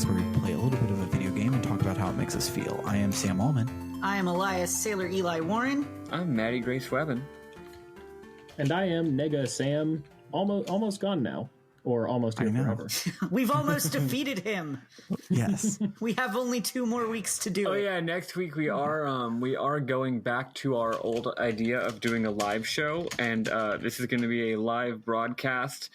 podcast where we play a little bit of a video game and talk about how it makes us feel. I am Sam Allman. I am Elias Sailor Eli Warren. I'm Maddy Grace Webben. And I am Nega Sam, almost gone now. Or almost here forever. We've almost defeated him. Yes. We have only 2 more weeks to do it. Oh yeah, next week we are going back to our old idea of doing a live show, and this is going to be a live broadcast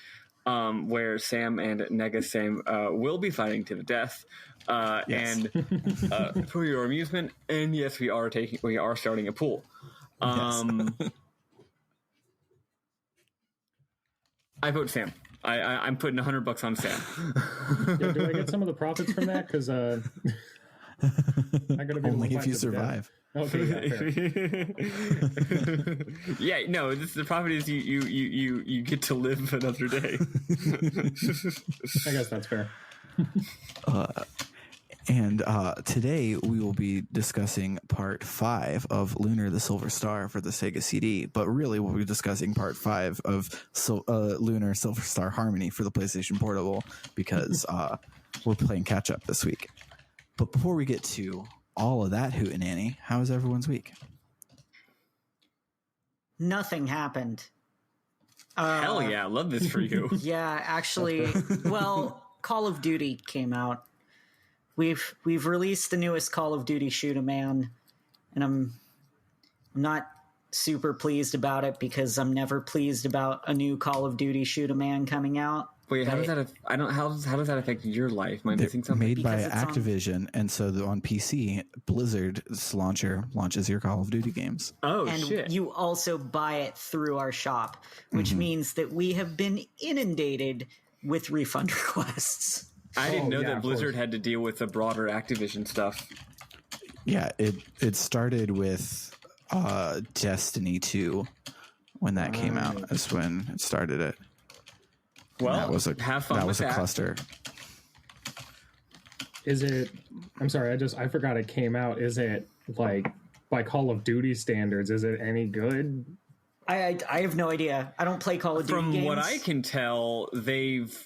where Sam and Nega Sam will be fighting to the death. Yes. And for your amusement, and yes, we are starting a pool. Yes. I vote Sam. I'm putting $100 on Sam. Yeah, do I get some of the profits from that? Because I gotta be Only if you survive. Okay, Yeah, no. The profit is you get to live another day. I guess that's fair. And today we will be discussing part 5 of Lunar the Silver Star for the Sega CD, but really we'll be discussing part 5 of Lunar Silver Star Harmony for the PlayStation Portable because we're playing catch up this week. But before we get to all of that hootenanny, how was everyone's week? Nothing happened. Hell yeah, I love this for you. Yeah, actually, well, Call of Duty came out. We've released the newest Call of Duty Shoot 'em Man, and I'm not super pleased about it because I'm never pleased about a new Call of Duty Shoot 'em Man coming out. Wait, how does that? How does that affect your life? Am I missing something? Made by Because it's Activision, and so on PC, Blizzard's launcher launches your Call of Duty games. Oh And shit! you also buy it through our shop, which means that we have been inundated with refund requests. I didn't know yeah, that of Blizzard course. had to deal with the broader Activision stuff. Yeah, it started with Destiny 2 when that came out. That's when it started it. Well, That was a have fun that with was a that. cluster. Is it? I'm sorry, I forgot it came out. Is it like by Call of Duty standards? Is it any good? I have no idea. I don't play Call of Duty From games. what I can tell, they've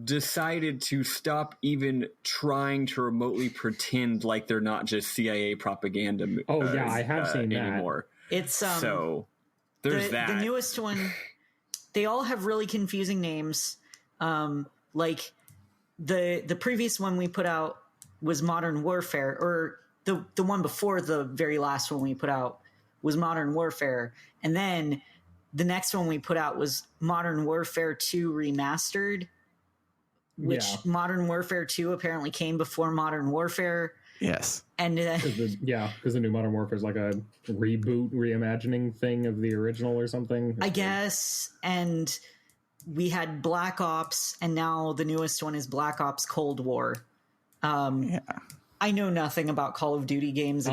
decided to stop even trying to remotely pretend like they're not just CIA propaganda. Oh, yeah, I have seen that. anymore. It's So there's that. The newest one, they all have really confusing names. Like the previous one we put out was Modern Warfare, or the one before the very last one we put out was Modern Warfare, and then the next one we put out was Modern Warfare 2 Remastered, which Modern Warfare 2 apparently came before Modern Warfare. Yes. And Because the new Modern Warfare is like a reboot, reimagining thing of the original or something. I guess, and we had Black Ops, and now the newest one is Black Ops Cold War. Yeah. I know nothing about Call of Duty games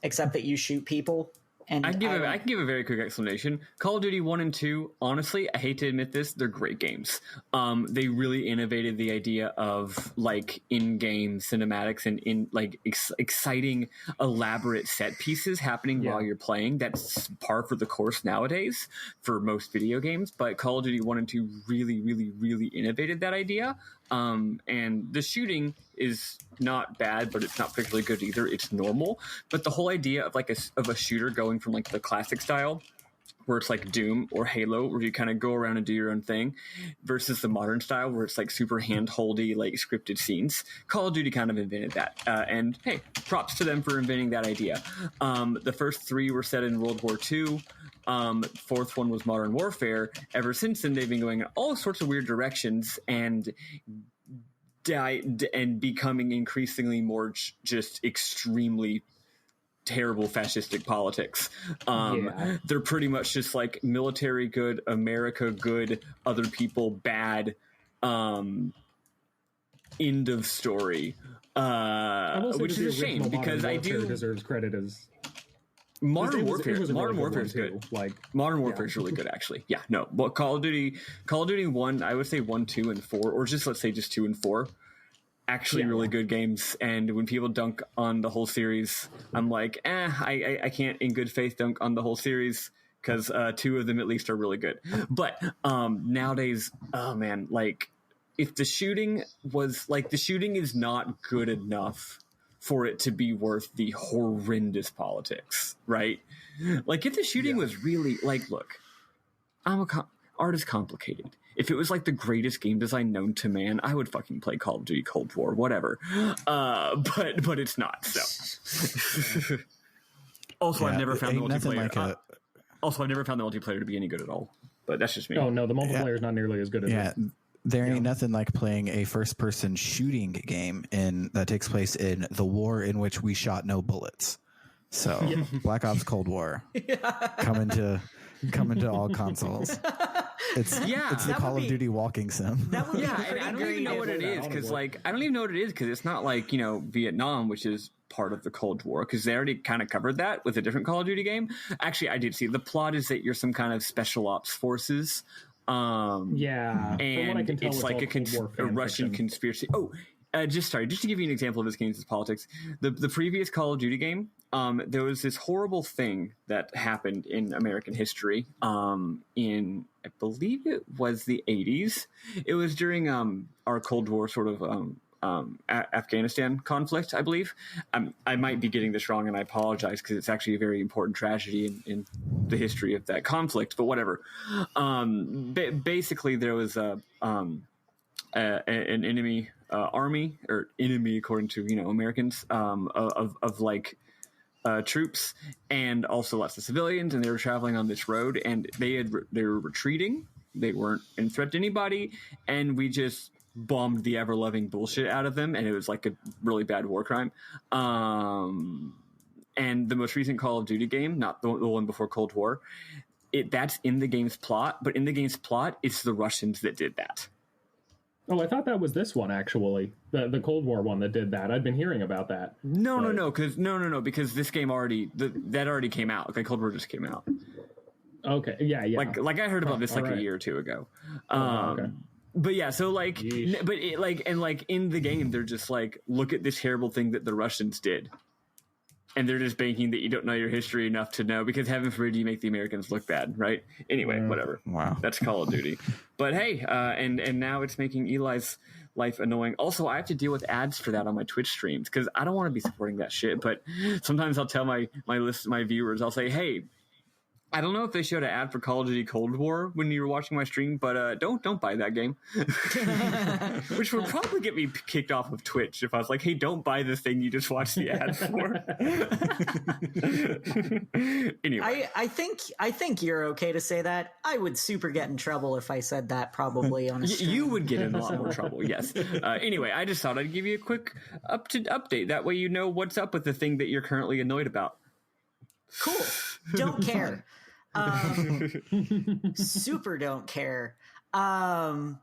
except that you shoot people. And I can give a very quick explanation. Call of Duty 1 and 2, honestly, I hate to admit this, they're great games. They really innovated the idea of like in-game cinematics and in like exciting, elaborate set pieces happening while you're playing. That's par for the course nowadays for most video games. But Call of Duty 1 and 2 really, really, really innovated that idea. And the shooting is not bad, but it's not particularly good either. It's normal. But the whole idea of like a shooter going from like the classic style, where it's like Doom or Halo, where you kind of go around and do your own thing, versus the modern style where it's like super hand-holdy, like scripted scenes. Call of Duty kind of invented that. And hey, props to them for inventing that idea. The first 3 were set in World War II. Fourth one was Modern Warfare. Ever since then, they've been going in all sorts of weird directions and becoming increasingly more just extremely terrible fascistic politics. They're pretty much just like military good, America good, other people bad. End of story. Which is a shame because I do deserves credit as. Modern Warfare Warfare is good. Modern Warfare is really good, actually. Yeah, no. But Call of Duty 1, I would say 1, 2, and 4, or just let's say just 2 and 4, actually really good games. And when people dunk on the whole series, I'm like, I can't in good faith dunk on the whole series because 2 of them at least are really good. But nowadays, oh man, like if the shooting was like, the shooting is not good enough for it to be worth the horrendous politics, right? Like, if the shooting was really like, look, art is complicated. If it was like the greatest game design known to man, I would fucking play Call of Duty Cold War, whatever. But it's not. So, also, I've never found the multiplayer. Also, I've never found the multiplayer to be any good at all. But that's just me. Oh no, the multiplayer is not nearly as good as it. There ain't nothing like playing a first-person shooting game that takes place in the war in which we shot no bullets. So, Black Ops Cold War coming to all consoles. It's the Call of Duty walking sim. That would I don't even know what it is because it's not like, you know, Vietnam, which is part of the Cold War, because they already kind of covered that with a different Call of Duty game. Actually, I did see the plot is that you're some kind of special ops forces. And it's like a Russian conspiracy. Just to give you an example of this game's politics, the previous Call of Duty game, there was this horrible thing that happened in American history in, I believe it was the 80s. It was during our Cold War sort of Afghanistan conflict, I believe. I might be getting this wrong, and I apologize because it's actually a very important tragedy in the history of that conflict, but whatever. Basically, there was an enemy army, or enemy according to, you know, Americans, of like troops, and also lots of civilians, and they were traveling on this road, and they were retreating. They weren't in threat to anybody, and we just bombed the ever-loving bullshit out of them, and it was like a really bad war crime. And the most recent Call of Duty game, not the one before Cold War, that's in the game's plot, but in the game's plot, it's the Russians that did that. Oh, I thought that was this one, actually. The Cold War one that did that. I'd been hearing about that. No, because this game already came out. Like, Cold War just came out. Okay, yeah. Like I heard about this a year or two ago. Okay. But yeah, so like, but it, like, and like in the game, they're just like, look at this terrible thing that the Russians did. And they're just banking that you don't know your history enough to know, because heaven forbid you make the Americans look bad, right? Anyway, whatever. Wow. That's Call of Duty. But hey, and now it's making Eli's life annoying. Also, I have to deal with ads for that on my Twitch streams, because I don't want to be supporting that shit. But sometimes I'll tell my viewers, I'll say, hey, I don't know if they showed an ad for Call of Duty Cold War when you were watching my stream, but don't buy that game. Which would probably get me kicked off of Twitch if I was like, hey, don't buy the thing you just watched the ad for. Anyway. I think you're okay to say that. I would super get in trouble if I said that, probably, on a stream. You would get in a lot more trouble, yes. Anyway, I just thought I'd give you a quick update. That way you know what's up with the thing that you're currently annoyed about. Cool. Don't care. Super don't care. Because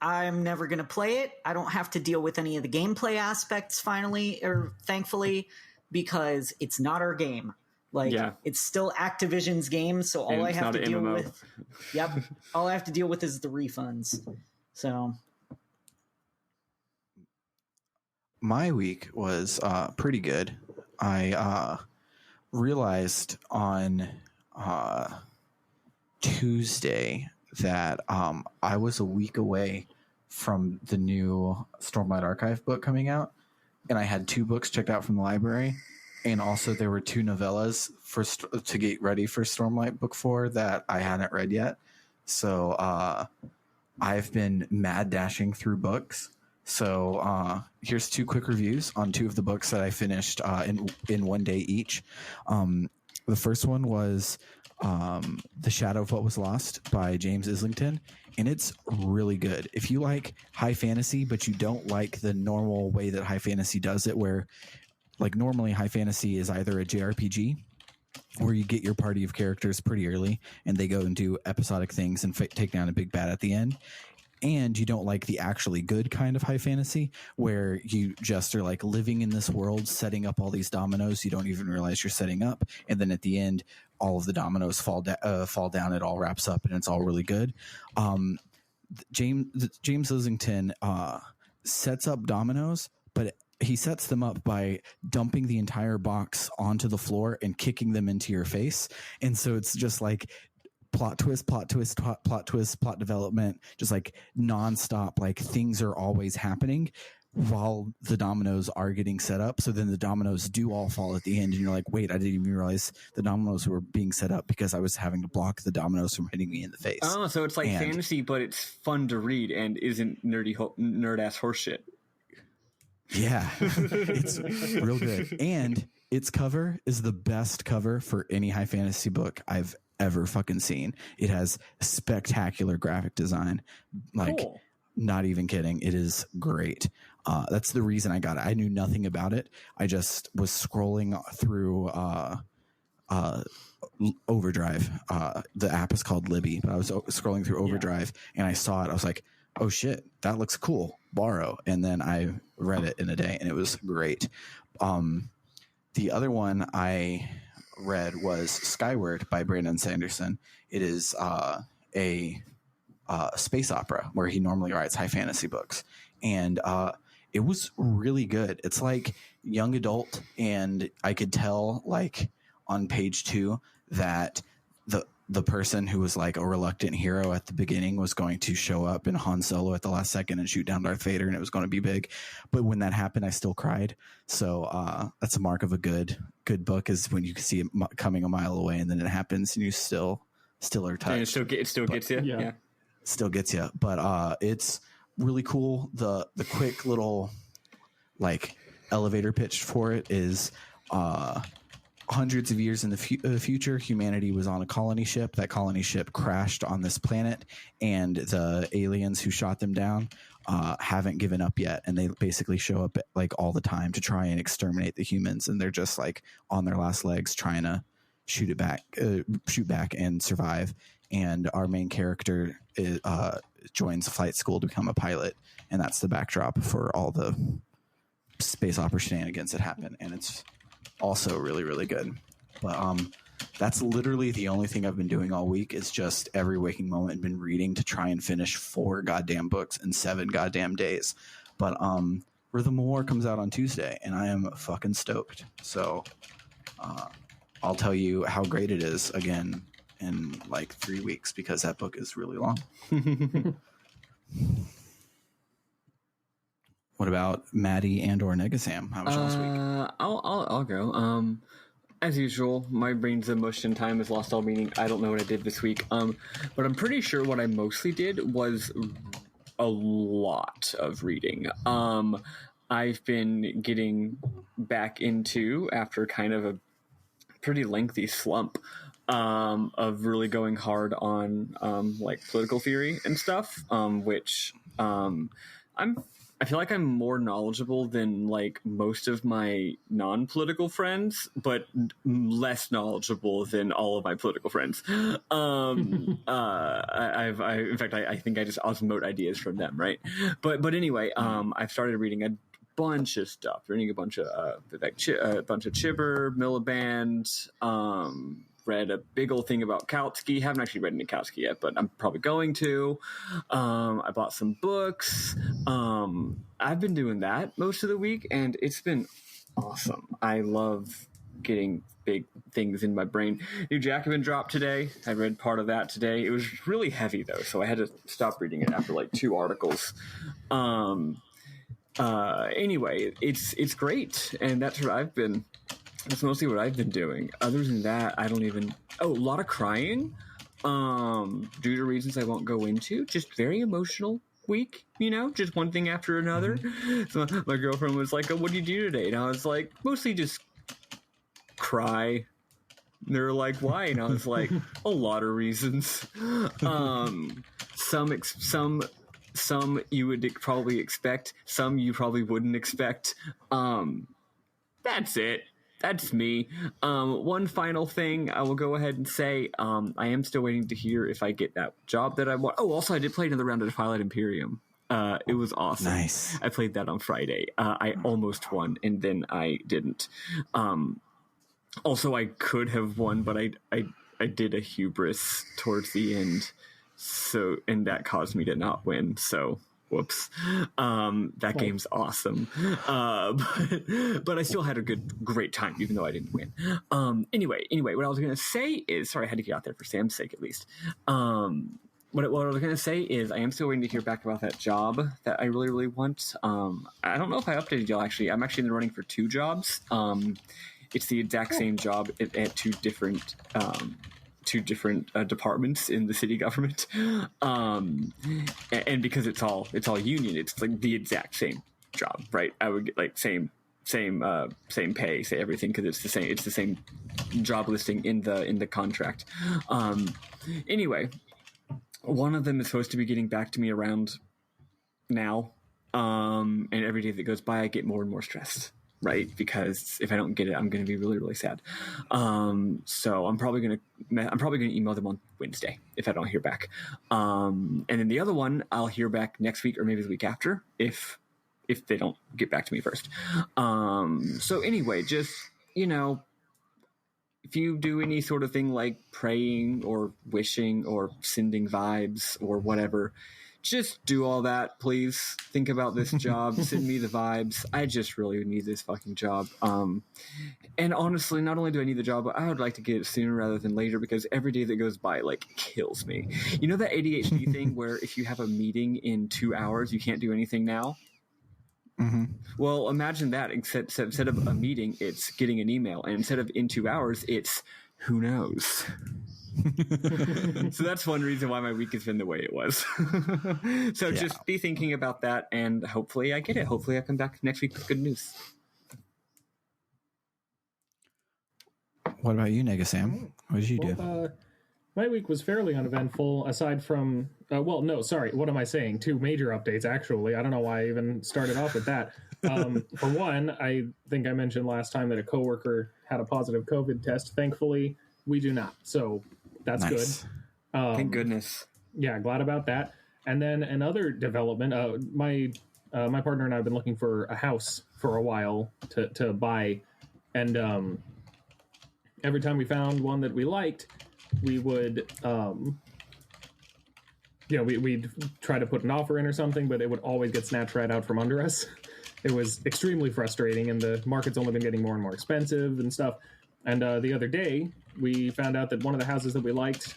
I'm never going to play it. I don't have to deal with any of the gameplay aspects, thankfully, because it's not our game. It's still Activision's game, so all I have to deal with... Yep. All I have to deal with is the refunds. So... My week was pretty good. I realized on Tuesday that I was a week away from the new Stormlight Archive book coming out, and I had 2 books checked out from the library, and also there were 2 novellas to get ready for Stormlight Book 4 that I hadn't read yet. So I've been mad dashing through books. So here's 2 quick reviews on 2 of the books that I finished in one day each. The first one was The Shadow of What Was Lost by James Islington, and it's really good. If you like high fantasy, but you don't like the normal way that high fantasy does it, where like normally high fantasy is either a JRPG where you get your party of characters pretty early and they go and do episodic things and take down a big bad at the end. And you don't like the actually good kind of high fantasy where you just are like living in this world, setting up all these dominoes you don't even realize you're setting up. And then at the end, all of the dominoes fall down. It all wraps up and it's all really good. James Islington sets up dominoes, but he sets them up by dumping the entire box onto the floor and kicking them into your face. And so it's just like plot twist, plot twist, plot twist, plot development, just like nonstop. Like things are always happening while the dominoes are getting set up. So then the dominoes do all fall at the end, and you're like, wait, I didn't even realize the dominoes were being set up because I was having to block the dominoes from hitting me in the face. Oh, so it's like fantasy, but it's fun to read and isn't nerd ass horseshit. Yeah, it's real good. And its cover is the best cover for any high fantasy book I've ever fucking seen. It has spectacular graphic design. Like, cool. Not even kidding. It is great. That's the reason I got it. I knew nothing about it. I just was scrolling through Overdrive. The app is called Libby, but I was scrolling through Overdrive and I saw it. I was like, oh shit, that looks cool. Borrow. And then I read it in a day and it was great. The other one I read was Skyward by Brandon Sanderson. It is a space opera where he normally writes high fantasy books. And it was really good. It's like young adult, and I could tell like on page 2 that the person who was like a reluctant hero at the beginning was going to show up in Han Solo at the last second and shoot down Darth Vader, and it was going to be big. But when that happened, I still cried. So that's a mark of a good book, is when you can see it coming a mile away and then it happens and you still are touched. And it still gets you. Yeah. Still gets you. But it's really cool. The quick little like elevator pitch for it is hundreds of years in the future, humanity was on a colony ship. That colony ship crashed on this planet, and the aliens who shot them down haven't given up yet. And they basically show up like all the time to try and exterminate the humans. And they're just like on their last legs trying to shoot back and survive. And our main character joins a flight school to become a pilot. And that's the backdrop for all the space opera shenanigans that happen. And it's also really, really good. But that's literally the only thing I've been doing all week, is just every waking moment been reading to try and finish 4 goddamn books in 7 goddamn days. But Rhythm of War comes out on Tuesday, and I am fucking stoked. So I'll tell you how great it is again in like 3 weeks, because that book is really long. What about Maddy and or Negasam? How was y'all's week? I'll go. As usual, my brain's a mush and time has lost all meaning. I don't know what I did this week. But I'm pretty sure what I mostly did was a lot of reading. I've been getting back into, after kind of a pretty lengthy slump, of really going hard on like political theory and stuff, which I feel like I'm more knowledgeable than like most of my non-political friends, but less knowledgeable than all of my political friends. In fact, I think I just osmote ideas from them, right? But anyway, I've started reading a bunch of stuff, reading a bunch of Chibber, Miliband, read a big old thing about Kautsky. Haven't actually read any Kautsky yet, but I'm probably going to. I bought some books. I've been doing that most of the week, and it's been awesome. I love getting big things in my brain. New Jacobin dropped today. I read part of that today. It was really heavy, though, so I had to stop reading it after like 2 articles. Anyway, it's great, and that's mostly what I've been doing. Other than that, a lot of crying, due to reasons I won't go into. Just very emotional week, just one thing after another. Mm-hmm. So my girlfriend was like, oh, what do you do today? And I was like, mostly just cry. And they were like, why? And I was like, a lot of reasons. Some you would probably expect, some you probably wouldn't expect. That's it. That's me. One final thing I will go ahead and say, I am still waiting to hear if I get that job that I want. Oh, also, I did play another round of Twilight Imperium. It was awesome. Nice. I played that on Friday. I almost won, and then I didn't. Also, I could have won, but I did a hubris towards the end, and that caused me to not win. So Whoops. That game's awesome. But I still had a great time, even though I didn't win. Anyway, what I was going to say is, sorry, I had to get out there for Sam's sake, at least. What I was going to say is I am still waiting to hear back about that job that I really, really want. I don't know if I updated y'all, actually. I'm actually in the running for 2 jobs. It's the exact same job at 2 different departments in the city government, and because it's all union, it's like the exact same job, right? I would get like same pay, say everything, because it's the same job listing in the contract. Anyway, one of them is supposed to be getting back to me around now, and every day that goes by, I get more and more stressed. Right, because if I don't get it, I'm going to be really, really sad. So I'm probably going to email them on Wednesday if I don't hear back. And then the other one, I'll hear back next week or maybe the week after if they don't get back to me first. So anyway, just if you do any sort of thing like praying or wishing or sending vibes or whatever, just do all that, please. Think about this job. Send me the vibes. I just really need this fucking job. And honestly, not only do I need the job, but I would like to get it sooner rather than later, because every day that goes by, kills me. You know that ADHD thing where if you have a meeting in 2 hours, you can't do anything now? Mm-hmm. Well, imagine that. Instead of a meeting, it's getting an email. And instead of in 2 hours, it's who knows? So that's one reason why my week has been the way it was. So just be thinking about that, and hopefully I get it. Hopefully I come back next week with good news. What about you, Nega Sam? What did you do? My week was fairly uneventful, aside from what am I saying? 2 major updates, actually. I don't know why I even started off with that. For one, I think I mentioned last time that a coworker had a positive COVID test. Thankfully, we do not. So that's nice. Good. Thank goodness. Yeah, glad about that. And then another development, my partner and I have been looking for a house for a while to buy. And every time we found one that we liked, we would, we'd try to put an offer in or something, but it would always get snatched right out from under us. It was extremely frustrating, and the market's only been getting more and more expensive and stuff. And the other day, we found out that one of the houses that we liked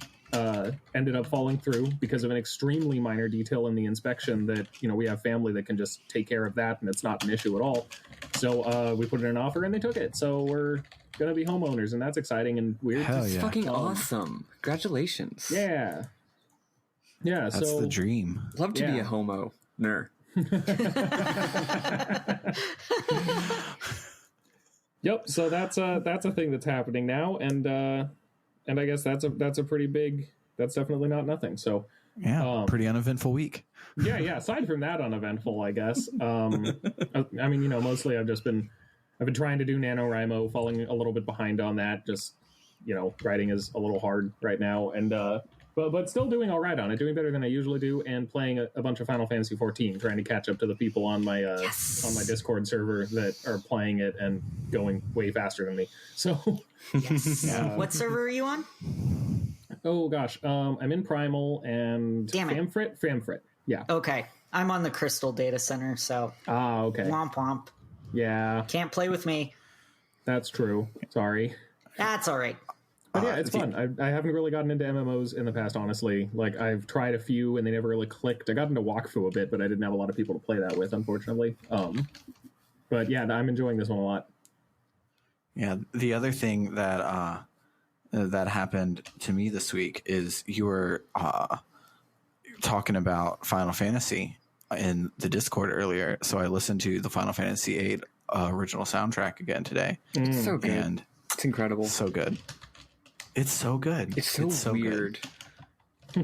ended up falling through because of an extremely minor detail in the inspection that, we have family that can just take care of that, and it's not an issue at all. So we put in an offer, and they took it. So we're going to be homeowners, and that's exciting and weird. Hell That's yeah. fucking awesome. Congratulations. Yeah. Yeah, That's the dream. Love to be a homo. Ner. Yep. So that's a thing that's happening now, and I guess that's a pretty big. That's definitely not nothing. So yeah, pretty uneventful week. Yeah. Aside from that, uneventful, I guess. I mean, mostly I've been trying to do NaNoWriMo, falling a little bit behind on that. Just writing is a little hard right now, and but still doing all right on it, doing better than I usually do, and playing a bunch of Final Fantasy 14, trying to catch up to the people on my on my Discord server that are playing it and going way faster than me. So, yes. What server are you on? Oh gosh, I'm in Primal and Famfrit. Yeah. Okay, I'm on the Crystal Data Center. So. Okay. Womp womp. Yeah. Can't play with me. That's true. Sorry. That's all right. But yeah, it's fun. I haven't really gotten into MMOs in the past, honestly. I've tried a few and they never really clicked. I got into Wakfu a bit, but I didn't have a lot of people to play that with, unfortunately. But yeah, I'm enjoying this one a lot. Yeah, the other thing that that happened to me this week is you were talking about Final Fantasy in the Discord earlier, so I listened to the Final Fantasy VIII original soundtrack again today. It's so good. And it's incredible. So good. It's so good. It's so weird.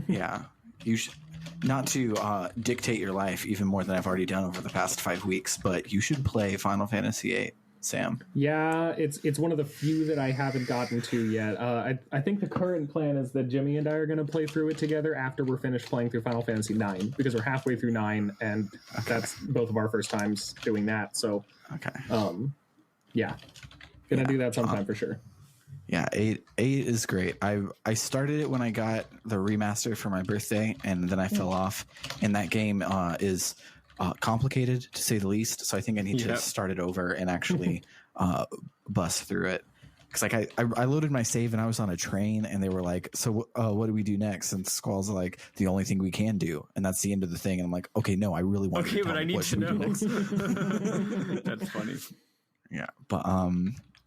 Yeah. You should not to dictate your life even more than I've already done over the past 5 weeks, but you should play Final Fantasy VIII, Sam. Yeah, it's one of the few that I haven't gotten to yet. I think the current plan is that Jimmy and I are going to play through it together after we're finished playing through Final Fantasy IX, because we're halfway through 9, and that's both of our first times doing that. So, okay. Yeah, gonna do that sometime for sure. Yeah, eight is great. I started it when I got the remaster for my birthday, and then I fell off. And that game is complicated to say the least. So I think I need to start it over and actually bust through it. Because like I loaded my save and I was on a train, and they were like, "So what do we do next?" And Squall's like, "The only thing we can do," and that's the end of the thing. And I'm like, "Okay, no, I really want." Okay, but I need to know. That's funny. Yeah, but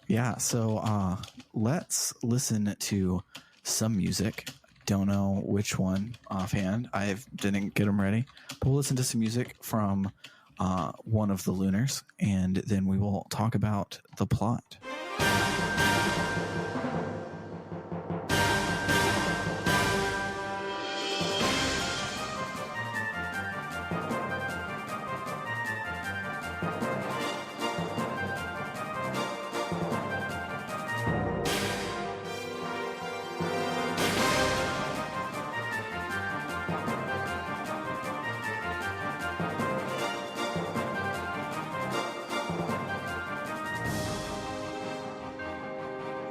yeah. So let's listen to some music. Don't know which one offhand. I didn't get them ready, but we'll listen to some music from one of the Lunars, and then we will talk about the plot.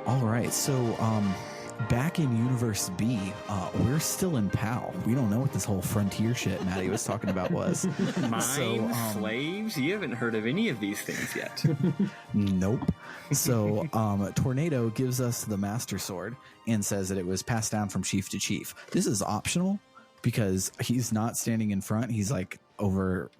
All right, so back in Universe B, we're still in PAL. We don't know what this whole frontier shit Maddy was talking about was. Mine, slaves? You haven't heard of any of these things yet. Nope. So Tornado gives us the Master Sword and says that it was passed down from chief to chief. This is optional because he's not standing in front. He's like over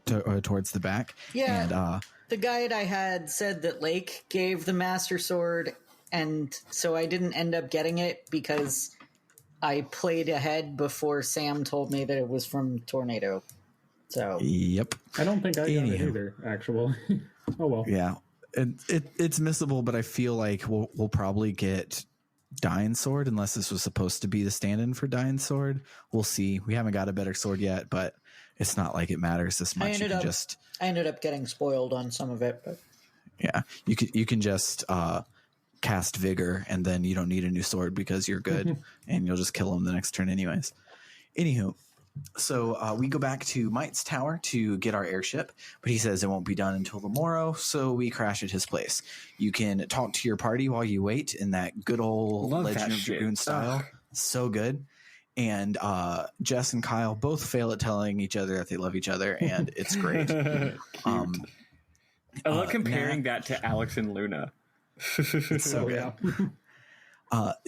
towards the back. Yeah, and the guide I had said that Lake gave the Master Sword, and so I didn't end up getting it because I played ahead before Sam told me that it was from Tornado. So yep. I don't think I got it either, actually. Oh, well. Yeah. It's missable, but I feel like we'll probably get Dine's Sword unless this was supposed to be the stand-in for Dine's Sword. We'll see. We haven't got a better sword yet, but it's not like it matters this much. I ended up getting spoiled on some of it, but yeah, you can just cast Vigor, and then you don't need a new sword because you're good, and you'll just kill him the next turn anyways. Anywho, so we go back to Might's tower to get our airship, but he says it won't be done until the morrow, so we crash at his place. You can talk to your party while you wait in that good old Legend of Dragoon style. So good. And Jess and Kyle both fail at telling each other that they love each other, and it's great. I love comparing that to Alex and Luna. So good.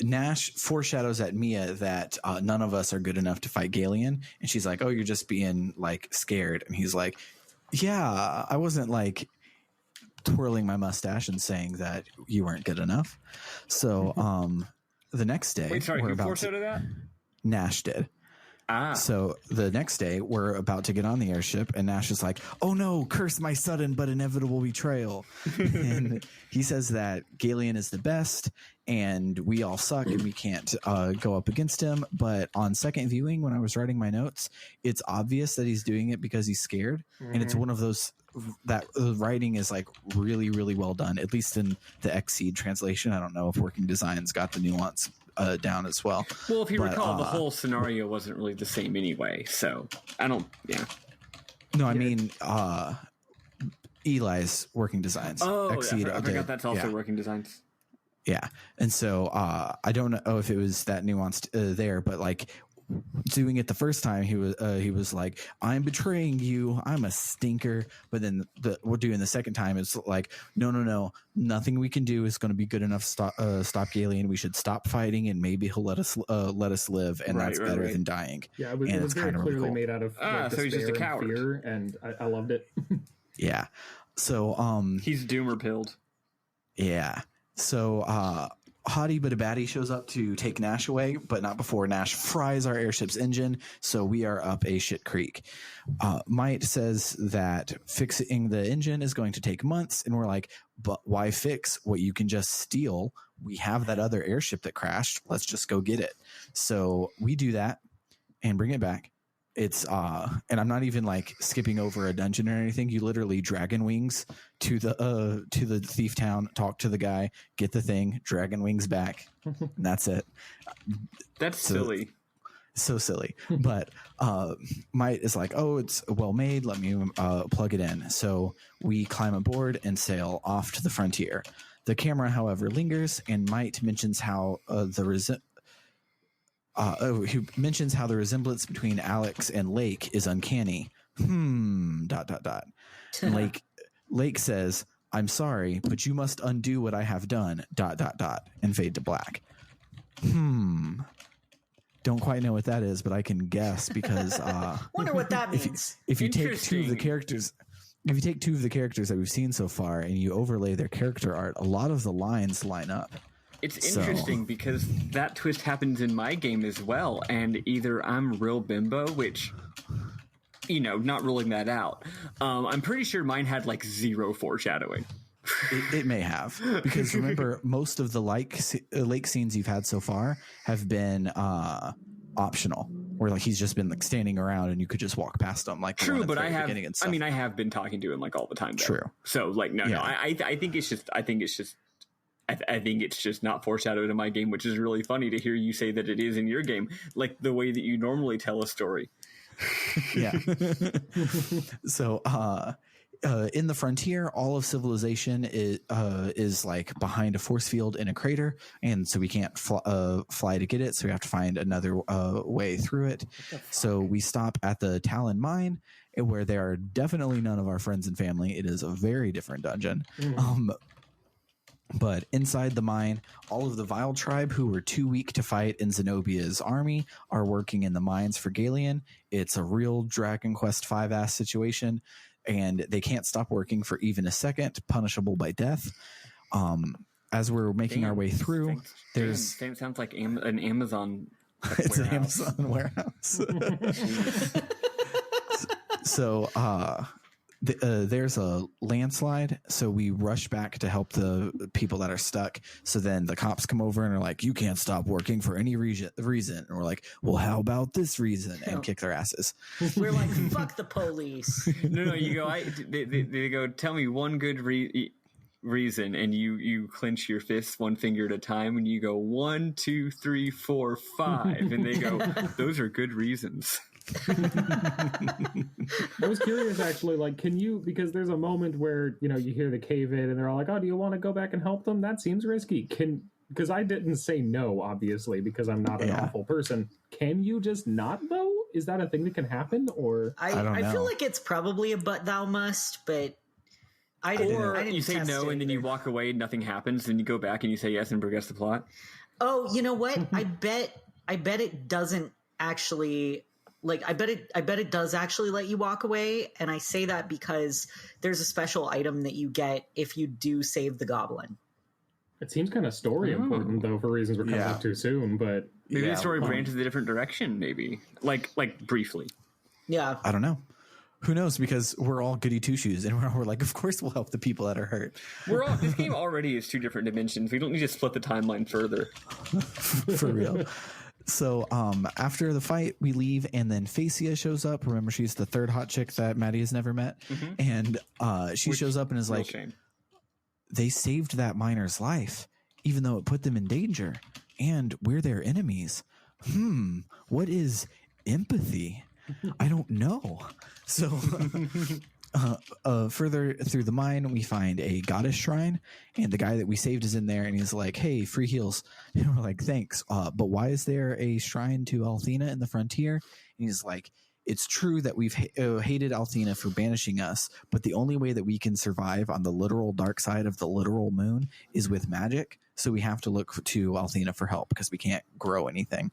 Nash foreshadows at Mia that none of us are good enough to fight Galeon, and she's like, "Oh, you're just being like scared," and he's like, "Yeah, I wasn't like twirling my mustache and saying that you weren't good enough." So the next day, wait, sorry, who foreshadowed that? Nash did. So the next day, we're about to get on the airship, and Nash is like, "Oh no, curse my sudden but inevitable betrayal." And he says that Galeon is the best, and we all suck, and we can't go up against him. But on second viewing, when I was writing my notes, it's obvious that he's doing it because he's scared. And it's one of those that the writing is like really, really well done, at least in the Xseed translation. I don't know if Working Designs got the nuance down as well. Well, if you recall, the whole scenario wasn't really the same anyway, so I don't. Yeah. No, I mean Eli's Working Designs. Oh, Xseed I forgot that's also Working Designs. Yeah, and so I don't know if it was that nuanced there, but like doing it the first time, he was like, "I'm betraying you. I'm a stinker." But then we're doing the second time. It's like, no, nothing we can do is going to be good enough to stop Galeon. We should stop fighting, and maybe he'll let us live, and that's better than dying. Yeah, it was very clearly made out of so he's just a coward. And fear, and I loved it. Yeah, so he's doomer pilled. Yeah, so Hottie but a Baddie shows up to take Nash away, but not before Nash fries our airship's engine, so we are up a shit creek. Might says that fixing the engine is going to take months, and we're like, but why fix what you can just steal? We have that other airship that crashed. Let's just go get it. So we do that and bring it back. It's and I'm not even like skipping over a dungeon or anything. You literally dragon wings to the thief town, talk to the guy, get the thing, dragon wings back, and that's it. That's silly. So silly. But Might is like, "Oh, it's well made. Let me plug it in." So we climb aboard and sail off to the frontier. The camera, however, lingers, and Might mentions how he mentions how the resemblance between Alex and Lake is uncanny. Dot dot dot. Lake says, "I'm sorry, but you must undo what I have done." Dot dot dot, and fade to black. Don't quite know what that is, but I can guess because Wonder what that means. if you take two of the characters that we've seen so far and you overlay their character art, a lot of the lines line up. It's interesting because that twist happens in my game as well, and either I'm real bimbo, which, not ruling that out. I'm pretty sure mine had like zero foreshadowing. It may have, because remember, most of the lake scenes you've had so far have been optional, where like he's just been like standing around and you could just walk past him. Like true, but I have been talking to him like all the time. Though. True. So like no, I think it's just I think it's just not foreshadowed in my game, which is really funny to hear you say that it is in your game, like the way that you normally tell a story. Yeah. So, in the frontier, all of civilization is like behind a force field in a crater, and so we can't fly to get it. So we have to find another way through it. So we stop at the Talon Mine, where there are definitely none of our friends and family. It is a very different dungeon. But inside the mine, all of the Vile tribe who were too weak to fight in Zenobia's army are working in the mines for Galian. It's a real Dragon Quest V ass situation, and they can't stop working for even a second, punishable by death. As we're making our way through, sounds like an Amazon. It's an Amazon warehouse. So, there's a landslide, so we rush back to help the people that are stuck. So then the cops come over and are like, "You can't stop working for any reason." And we're like, "Well, how about this reason?" And kick their asses. We're like, "Fuck the police." No, you go. They go. Tell me one good reason, and you clench your fists one finger at a time, and you go 1, 2, 3, 4, 5, and they go, "Those are good reasons." I was curious, actually, like, because there's a moment where, you hear the cave in and they're all like, "Oh, do you want to go back and help them? That seems risky." Because I didn't say no, obviously, because I'm not an awful person. Can you just not, though? Is that a thing that can happen? Or I don't know. I feel like it's probably a "but thou must," but I didn't you say no and then you walk away and nothing happens, and you go back and you say yes and progress the plot. Oh, you know what? I bet it doesn't actually. Like, I bet it does actually let you walk away, and I say that because there's a special item that you get if you do save the goblin. It seems kind of story important, though, for reasons we're coming up too soon, but... Maybe the story branches a different direction, maybe. Like briefly. Yeah. I don't know. Who knows? Because we're all goody two-shoes, and we're like, of course we'll help the people that are hurt. This game already is 2 different dimensions. We don't need to split the timeline further. For real. So after the fight, we leave, and then Facia shows up. Remember, she's the third hot chick that Maddy has never met. And she shows up and is like, shame. They saved that miner's life, even though it put them in danger, and we're their enemies. What is empathy? I don't know. So further through the mine, we find a goddess shrine, and the guy that we saved is in there, and he's like, "Hey, free heals." And we're like, "Thanks, but why is there a shrine to Althena in the frontier?" And he's like, "It's true that we've hated Althena for banishing us, but the only way that we can survive on the literal dark side of the literal moon is with magic, so we have to look to Althena for help because we can't grow anything."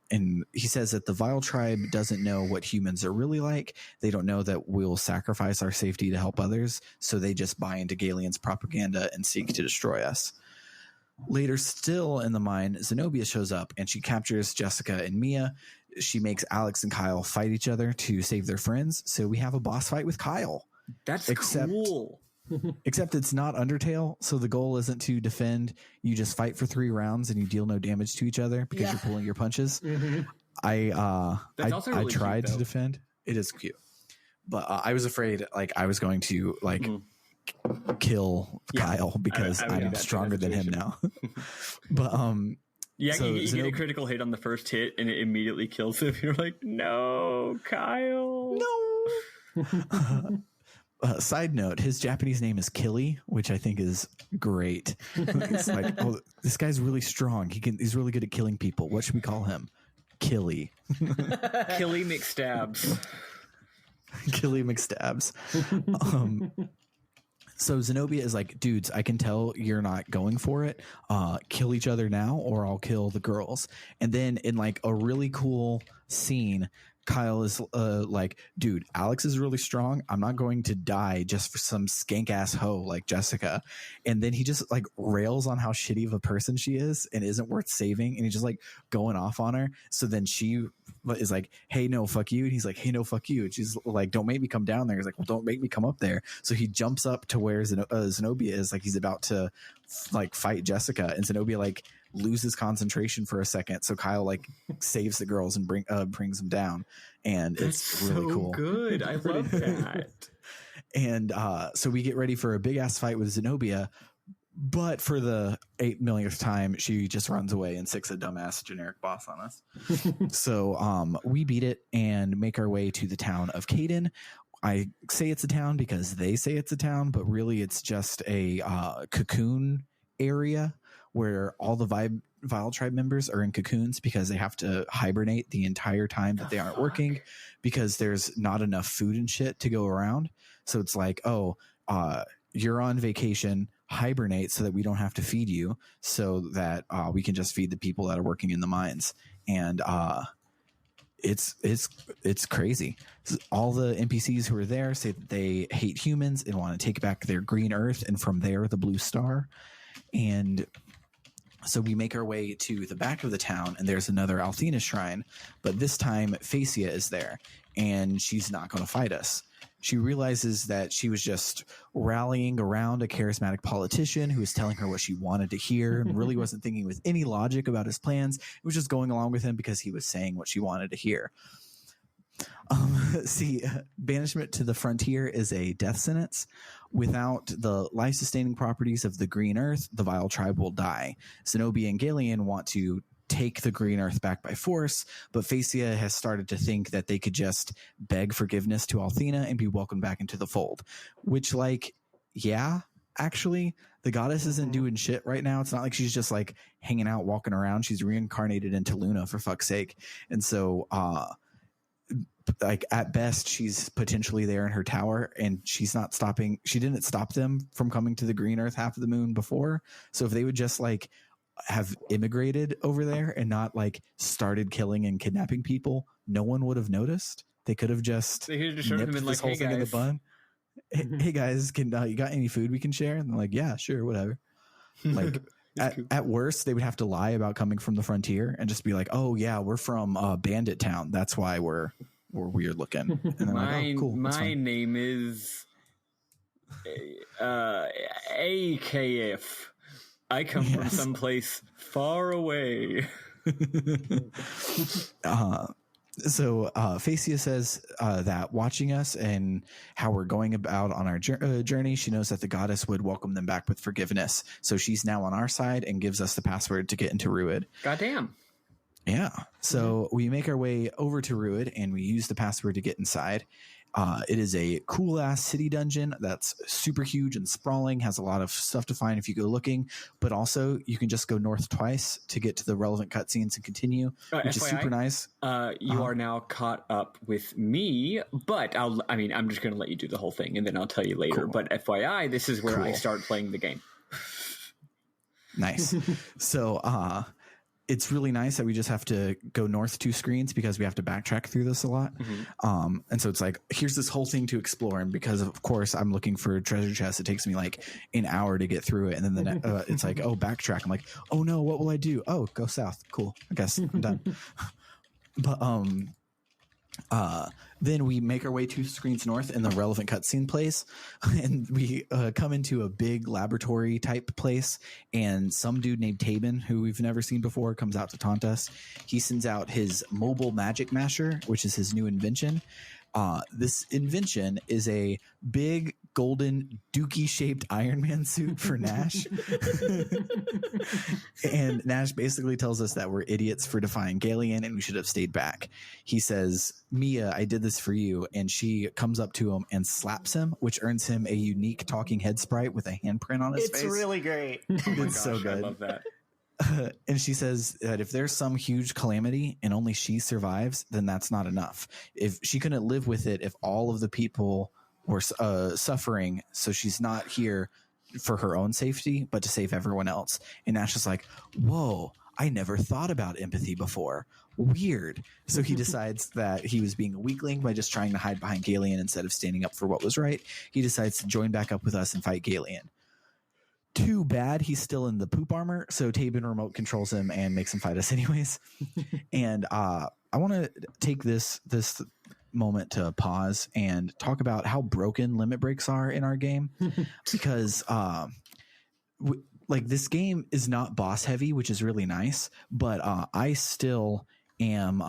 And he says that the Vile tribe doesn't know what humans are really like. They don't know that we'll sacrifice our safety to help others, so they just buy into Galian's propaganda and seek to destroy us. Later still in the mine, Zenobia shows up, and she captures Jessica and Mia. She makes Alex and Kyle fight each other to save their friends, so we have a boss fight with Kyle. That's cool. Except it's not Undertale, so the goal isn't to defend. You just fight for 3 rounds and you deal no damage to each other because you're pulling your punches. I tried to defend. It is cute, but I was afraid like I was going to kill Kyle because I'm stronger than him now. But so you get a critical hit on the first hit and it immediately kills him. You're like, no, Kyle, no. Side note, his Japanese name is Killy, which I think is great. It's like, oh, this guy's really strong. He's really good at killing people. What should we call him? Killy. Killy McStabs. Killy McStabs. So Zenobia is like, dudes, I can tell you're not going for it. Kill each other now or I'll kill the girls. And then in like a really cool scene, Kyle is like, dude, Alex is really strong. I'm not going to die just for some skank ass hoe like Jessica. And then he just like rails on how shitty of a person she is and isn't worth saving. And he's just like going off on her. So then she is like, hey, no, fuck you. And he's like, hey, no, fuck you. And she's like, don't make me come down there. He's like, well, don't make me come up there. So he jumps up to where Zenobia is, like he's about to like fight Jessica. And Zenobia like loses concentration for a second, so Kyle like saves the girls and brings them down, and it's really cool. Good, I love that. And so we get ready for a big ass fight with Zenobia, but for the 8 millionth time, she just runs away and sicks a dumbass generic boss on us. So we beat it and make our way to the town of Caden. I say it's a town because they say it's a town, but really it's just a cocoon area where all the Vile Tribe members are in cocoons because they have to hibernate the entire time that they aren't working because there's not enough food and shit to go around. So it's like, oh, you're on vacation, hibernate so that we don't have to feed you, so that we can just feed the people that are working in the mines. And it's crazy. All the NPCs who are there say that they hate humans and want to take back their green earth, and from there the blue star. And so we make our way to the back of the town, and there's another Althena shrine, but this time Phasia is there, and she's not going to fight us. She realizes that she was just rallying around a charismatic politician who was telling her what she wanted to hear and really wasn't thinking with any logic about his plans. It was just going along with him because he was saying what she wanted to hear. Banishment to the frontier is a death sentence. Without the life-sustaining properties of the Green Earth, the Vile Tribe will die. Zenobia and Galeon want to take the Green Earth back by force, but Phasia has started to think that they could just beg forgiveness to Althena and be welcomed back into the fold. Which, like, yeah, actually, the goddess isn't doing shit right now. It's not like she's just, like, hanging out, walking around. She's reincarnated into Luna, for fuck's sake. And so, like at best she's potentially there in her tower, and she's not stopping. She didn't stop them from coming to the Green Earth half of the moon before. So if they would just like have immigrated over there and not like started killing and kidnapping people, no one would have noticed. They could have just showed nipped him in this like, whole hey thing in the guys. bun. Hey guys, can you got any food we can share? And they're like, yeah, sure, whatever. Like at worst, they would have to lie about coming from the frontier and just be like, oh yeah, we're from Bandit Town. That's why we're weird looking. And they're like, oh, cool. My name is AKF. I come from someplace far away. So Phasia says that watching us and how we're going about on our journey, she knows that the goddess would welcome them back with forgiveness. So she's now on our side and gives us the password to get into Ruid. Goddamn. Yeah. So we make our way over to Ruid and we use the password to get inside. It is a cool ass city dungeon that's super huge and sprawling, has a lot of stuff to find if you go looking, but also you can just go north twice to get to the relevant cutscenes and continue, which FYI, is super nice. You are now caught up with me, but I'm just going to let you do the whole thing and then I'll tell you later. Cool. But FYI, this is where I start playing the game. Nice. So, it's really nice that we just have to go north 2 screens because we have to backtrack through this a lot. Mm-hmm. And so it's like, here's this whole thing to explore. And because of course I'm looking for a treasure chest, it takes me like an hour to get through it. And then it's like, oh, backtrack. I'm like, oh no, what will I do? Oh, go south. Cool. I guess I'm done. But, then we make our way 2 screens north in the relevant cutscene place, and we come into a big laboratory type place, and some dude named Tabin, who we've never seen before, comes out to taunt us. He sends out his mobile magic masher, which is his new invention. This invention is a big golden dookie-shaped Iron Man suit for Nash. And Nash basically tells us that we're idiots for defying Galeon and we should have stayed back. He says, Mia, I did this for you. And she comes up to him and slaps him, which earns him a unique talking head sprite with a handprint on his face. It's really great. Oh my It's gosh, so good. I love that. And she says that if there's some huge calamity and only she survives, then that's not enough. If she couldn't live with it, if all of the people were suffering, so she's not here for her own safety, but to save everyone else. And Nash is like, whoa, I never thought about empathy before. Weird. So he decides that he was being a weakling by just trying to hide behind Galeon instead of standing up for what was right. He decides to join back up with us and fight Galeon. Too bad he's still in the poop armor, so Tabin remote controls him and makes him fight us anyways. And I want to take this moment to pause and talk about how broken limit breaks are in our game, because like this game is not boss heavy, which is really nice, but I still am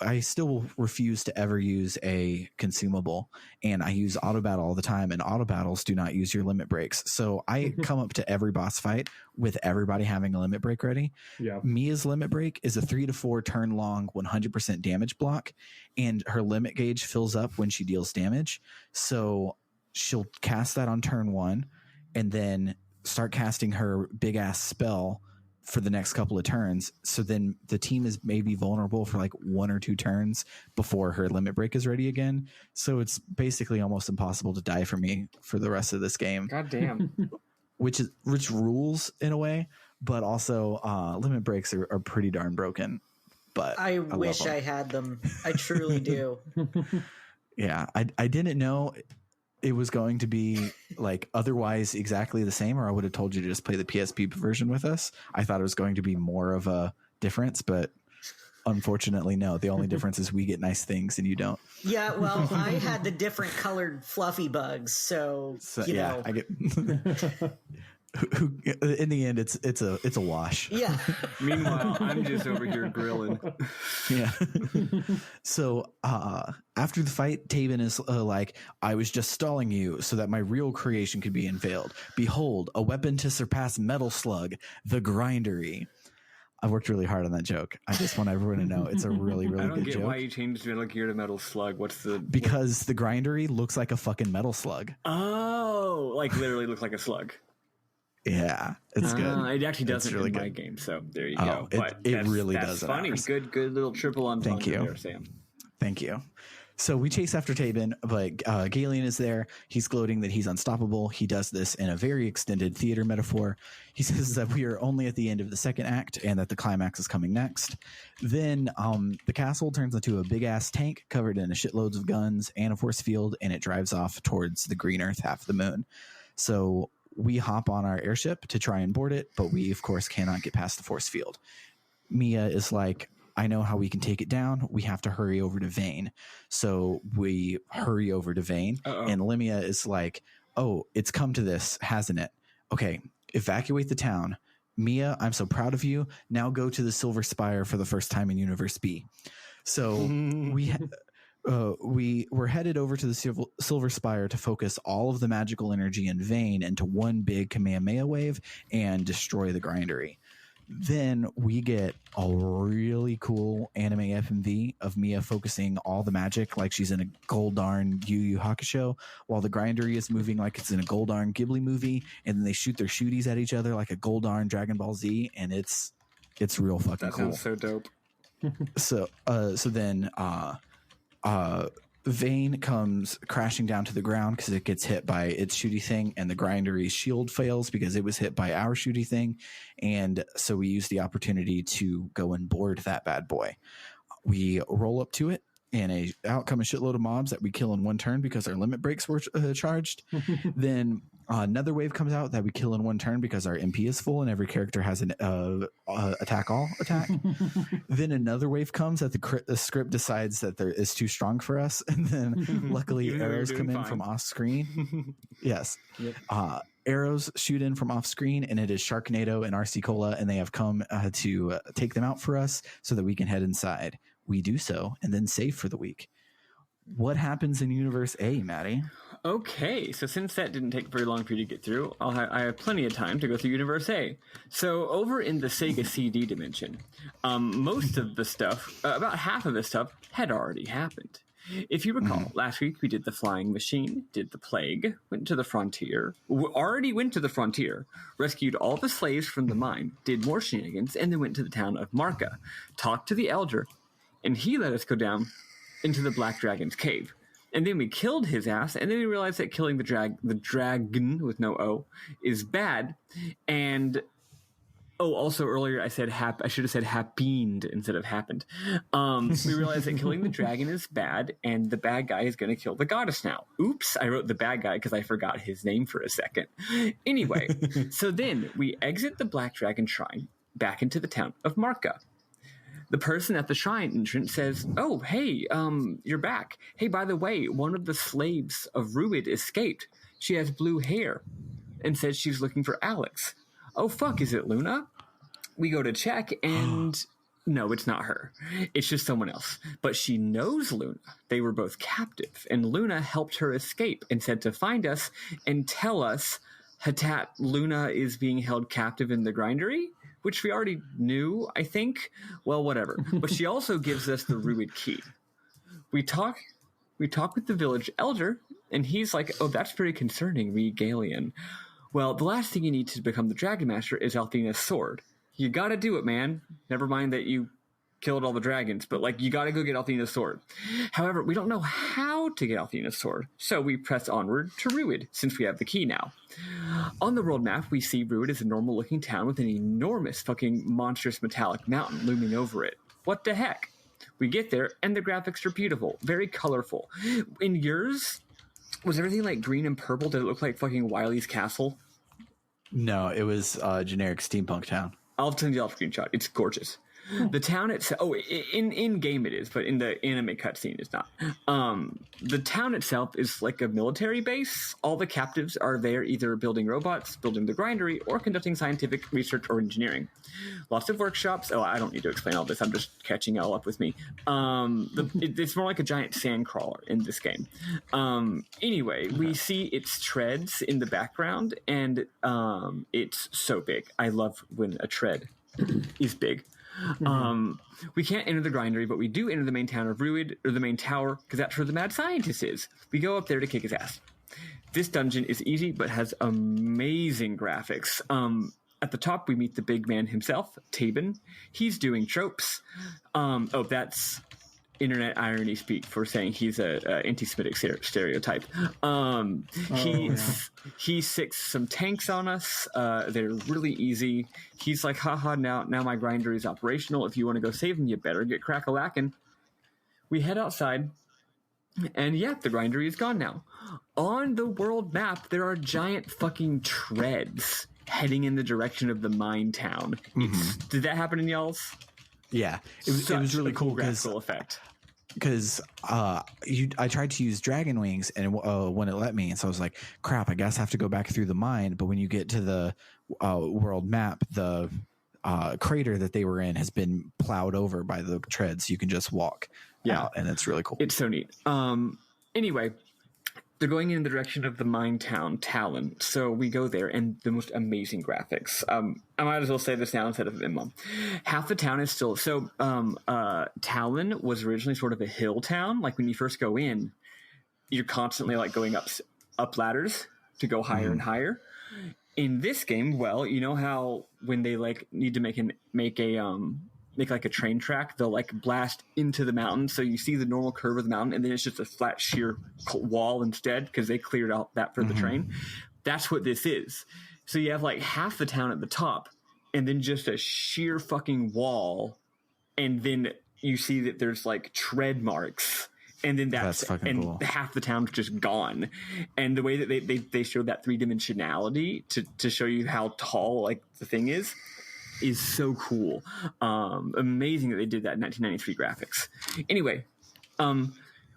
I still refuse to ever use a consumable, and I use auto battle all the time, and auto battles do not use your limit breaks. So I come up to every boss fight with everybody having a limit break ready. Yeah. Mia's limit break is a 3 to 4 turn long 100% damage block, and her limit gauge fills up when she deals damage. So she'll cast that on turn 1 and then start casting her big ass spell for the next couple of turns. So then the team is maybe vulnerable for like 1 or 2 turns before her limit break is ready again. So it's basically almost impossible to die for me for the rest of this game. God damn. which rules in a way, but also limit breaks are pretty darn broken. But I wish I had them. I truly do. Yeah, I didn't know it was going to be like otherwise exactly the same, or I would have told you to just play the PSP version with us. I thought it was going to be more of a difference, but unfortunately, no. The only difference is we get nice things and you don't. Yeah, well, I had the different colored fluffy bugs, so you know. I get. Who in the end, it's a wash. Yeah. Meanwhile, I'm just over here grilling. Yeah. So after the fight, Tabin is like, I was just stalling you so that my real creation could be unveiled. Behold, a weapon to surpass Metal Slug, the Grindery. I worked really hard on that joke. I just want everyone to know it's a really, really I don't good get joke. why you changed Metal Gear to Metal Slug. What's the... Because the Grindery looks like a fucking metal slug. Oh, like literally looks like a slug. Yeah, it's good. It actually doesn't really in my good. game, so there you Oh, go. it really that's does in funny. ours. Good little triple entendre Thank you. there, Sam. Thank you. So we chase after Tabin, but Galeon is there. He's gloating that he's unstoppable. He does this in a very extended theater metaphor. He says that we are only at the end of the second act and that the climax is coming next. Then the castle turns into a big-ass tank covered in shitloads of guns and a force field, and it drives off towards the green Earth, half the moon. So we hop on our airship to try and board it, but we, of course, cannot get past the force field. Mia is like, I know how we can take it down. We have to hurry over to Vane. So we hurry over to Vane. And Limia is like, oh, it's come to this, hasn't it? Okay, evacuate the town. Mia, I'm so proud of you. Now go to the Silver Spire for the first time in Universe B. So we were headed over to the Silver Spire to focus all of the magical energy in Vane into one big Kamehameha wave and destroy the Grindery. Then we get a really cool anime FMV of Mia focusing all the magic like she's in a Goldarn Yu Yu Hakusho, while the Grindery is moving like it's in a Goldarn Ghibli movie, and then they shoot their shooties at each other like a Goldarn Dragon Ball Z, and it's real fucking That cool. sounds so dope. So then Vane comes crashing down to the ground because it gets hit by its shooty thing, and the Grindery's shield fails because it was hit by our shooty thing. And so we use the opportunity to go and board that bad boy. We roll up to it, and out come a shitload of mobs that we kill in one turn because our limit breaks were charged. Then another wave comes out that we kill in one turn because our MP is full and every character has an attack. Then another wave comes that the script decides that there is too strong for us, and then luckily arrows come in from off screen. Yes. Yep. Arrows shoot in from off screen, and it is Sharknado and RC Cola, and they have come to take them out for us so that we can head inside. We do so and then save for the week. what happens in Universe A, Maddy? Okay, so since that didn't take very long for you to get through, I have plenty of time to go through Universe A. So over in the Sega CD dimension, most of the stuff, about half of the stuff, had already happened. If you recall, last week we did the Flying Machine, did the Plague, went to the frontier, rescued all the slaves from the mine, did more shenanigans, and then went to the town of Marca, talked to the Elder, and he let us go down into the Black Dragon's cave. And then we killed his ass, and then we realized that killing the dragon with no O is bad. And also earlier I said I should have said happened instead of happened. We realized that killing the dragon is bad, and the bad guy is going to kill the goddess now. Oops, I wrote the bad guy because I forgot his name for a second. Anyway, so then we exit the Black Dragon Shrine back into the town of Marca. The person at the shrine entrance says, "Oh, hey, you're back. Hey, by the way, one of the slaves of Ruid escaped. She has blue hair and says she's looking for Alex. Oh, fuck, is it Luna?" We go to check, and no, it's not her. It's just someone else. But she knows Luna. They were both captive, and Luna helped her escape and said to find us and tell us Hatat Luna is being held captive in the Grindery, which we already knew, I think. Well, whatever. But she also gives us the Ruid key. We talk with the village elder, and he's like, "Oh, that's very concerning, Regalian. Well, the last thing you need to become the Dragon Master is Althena's sword. You gotta do it, man. Never mind that you killed all the dragons, but, like, you gotta go get Althena's sword. However, we don't know how to get Althena's sword, so we press onward to Ruid, since we have the key now. On the world map, we see Ruid as a normal-looking town with an enormous fucking monstrous metallic mountain looming over it. What the heck? We get there, and the graphics are beautiful, very colorful. In yours, was everything, like, green and purple? Did it look like fucking Wily's castle? No, it was generic steampunk town. I'll send you a screenshot. It's gorgeous. The town itself, in game it is, but in the anime cutscene it's not. The town itself is like a military base. All the captives are there either building robots, building the grindery, or conducting scientific research or engineering. Lots of workshops. Oh, I don't need to explain all this. I'm just catching it all up with me. It's more like a giant sand crawler in this game. Anyway, we see its treads in the background, and it's so big. I love when a tread is big. We can't enter the grindery, but we do enter the main town of Ruid, or the main tower, because that's where the mad scientist is. We go up there to kick his ass. This dungeon is easy, but has amazing graphics. At the top, we meet the big man himself, Tabin. He's doing tropes. That's internet irony speak for saying he's a anti-Semitic stereotype. He sicks some tanks on us. They're really easy. He's like, haha, now my grinder is operational. If you want to go save them, you better get crack-a-lackin'. We head outside, and yeah, the grindery is gone now. On the world map, there are giant fucking treads heading in the direction of the mine town. Did that happen in y'all's? Yeah, it was really cool because I tried to use dragon wings and when it let me, and so I was like, crap, I guess I have to go back through the mine. But when you get to the world map, the crater that they were in has been plowed over by the treads. You can just walk out, and it's really cool. It's so neat. Anyway, they're going in the direction of the mine town, Talon. So we go there, and the most amazing graphics. I might as well say this now instead of Imam. Half the town is still... So Talon was originally sort of a hill town. Like, when you first go in, you're constantly, like, going up ladders to go higher and higher. In this game, well, you know how when they, like, need to make like a train track, they'll like blast into the mountain, so you see the normal curve of the mountain, and then it's just a flat sheer wall instead because they cleared out that for the train. That's what this is. So you have like half the town at the top, and then just a sheer fucking wall, and then you see that there's like tread marks, and then that's fucking cool. Half the town's just gone. And the way that they showed that three-dimensionality to show you how tall like the thing is so cool. Amazing that they did that in 1993 graphics. Anyway,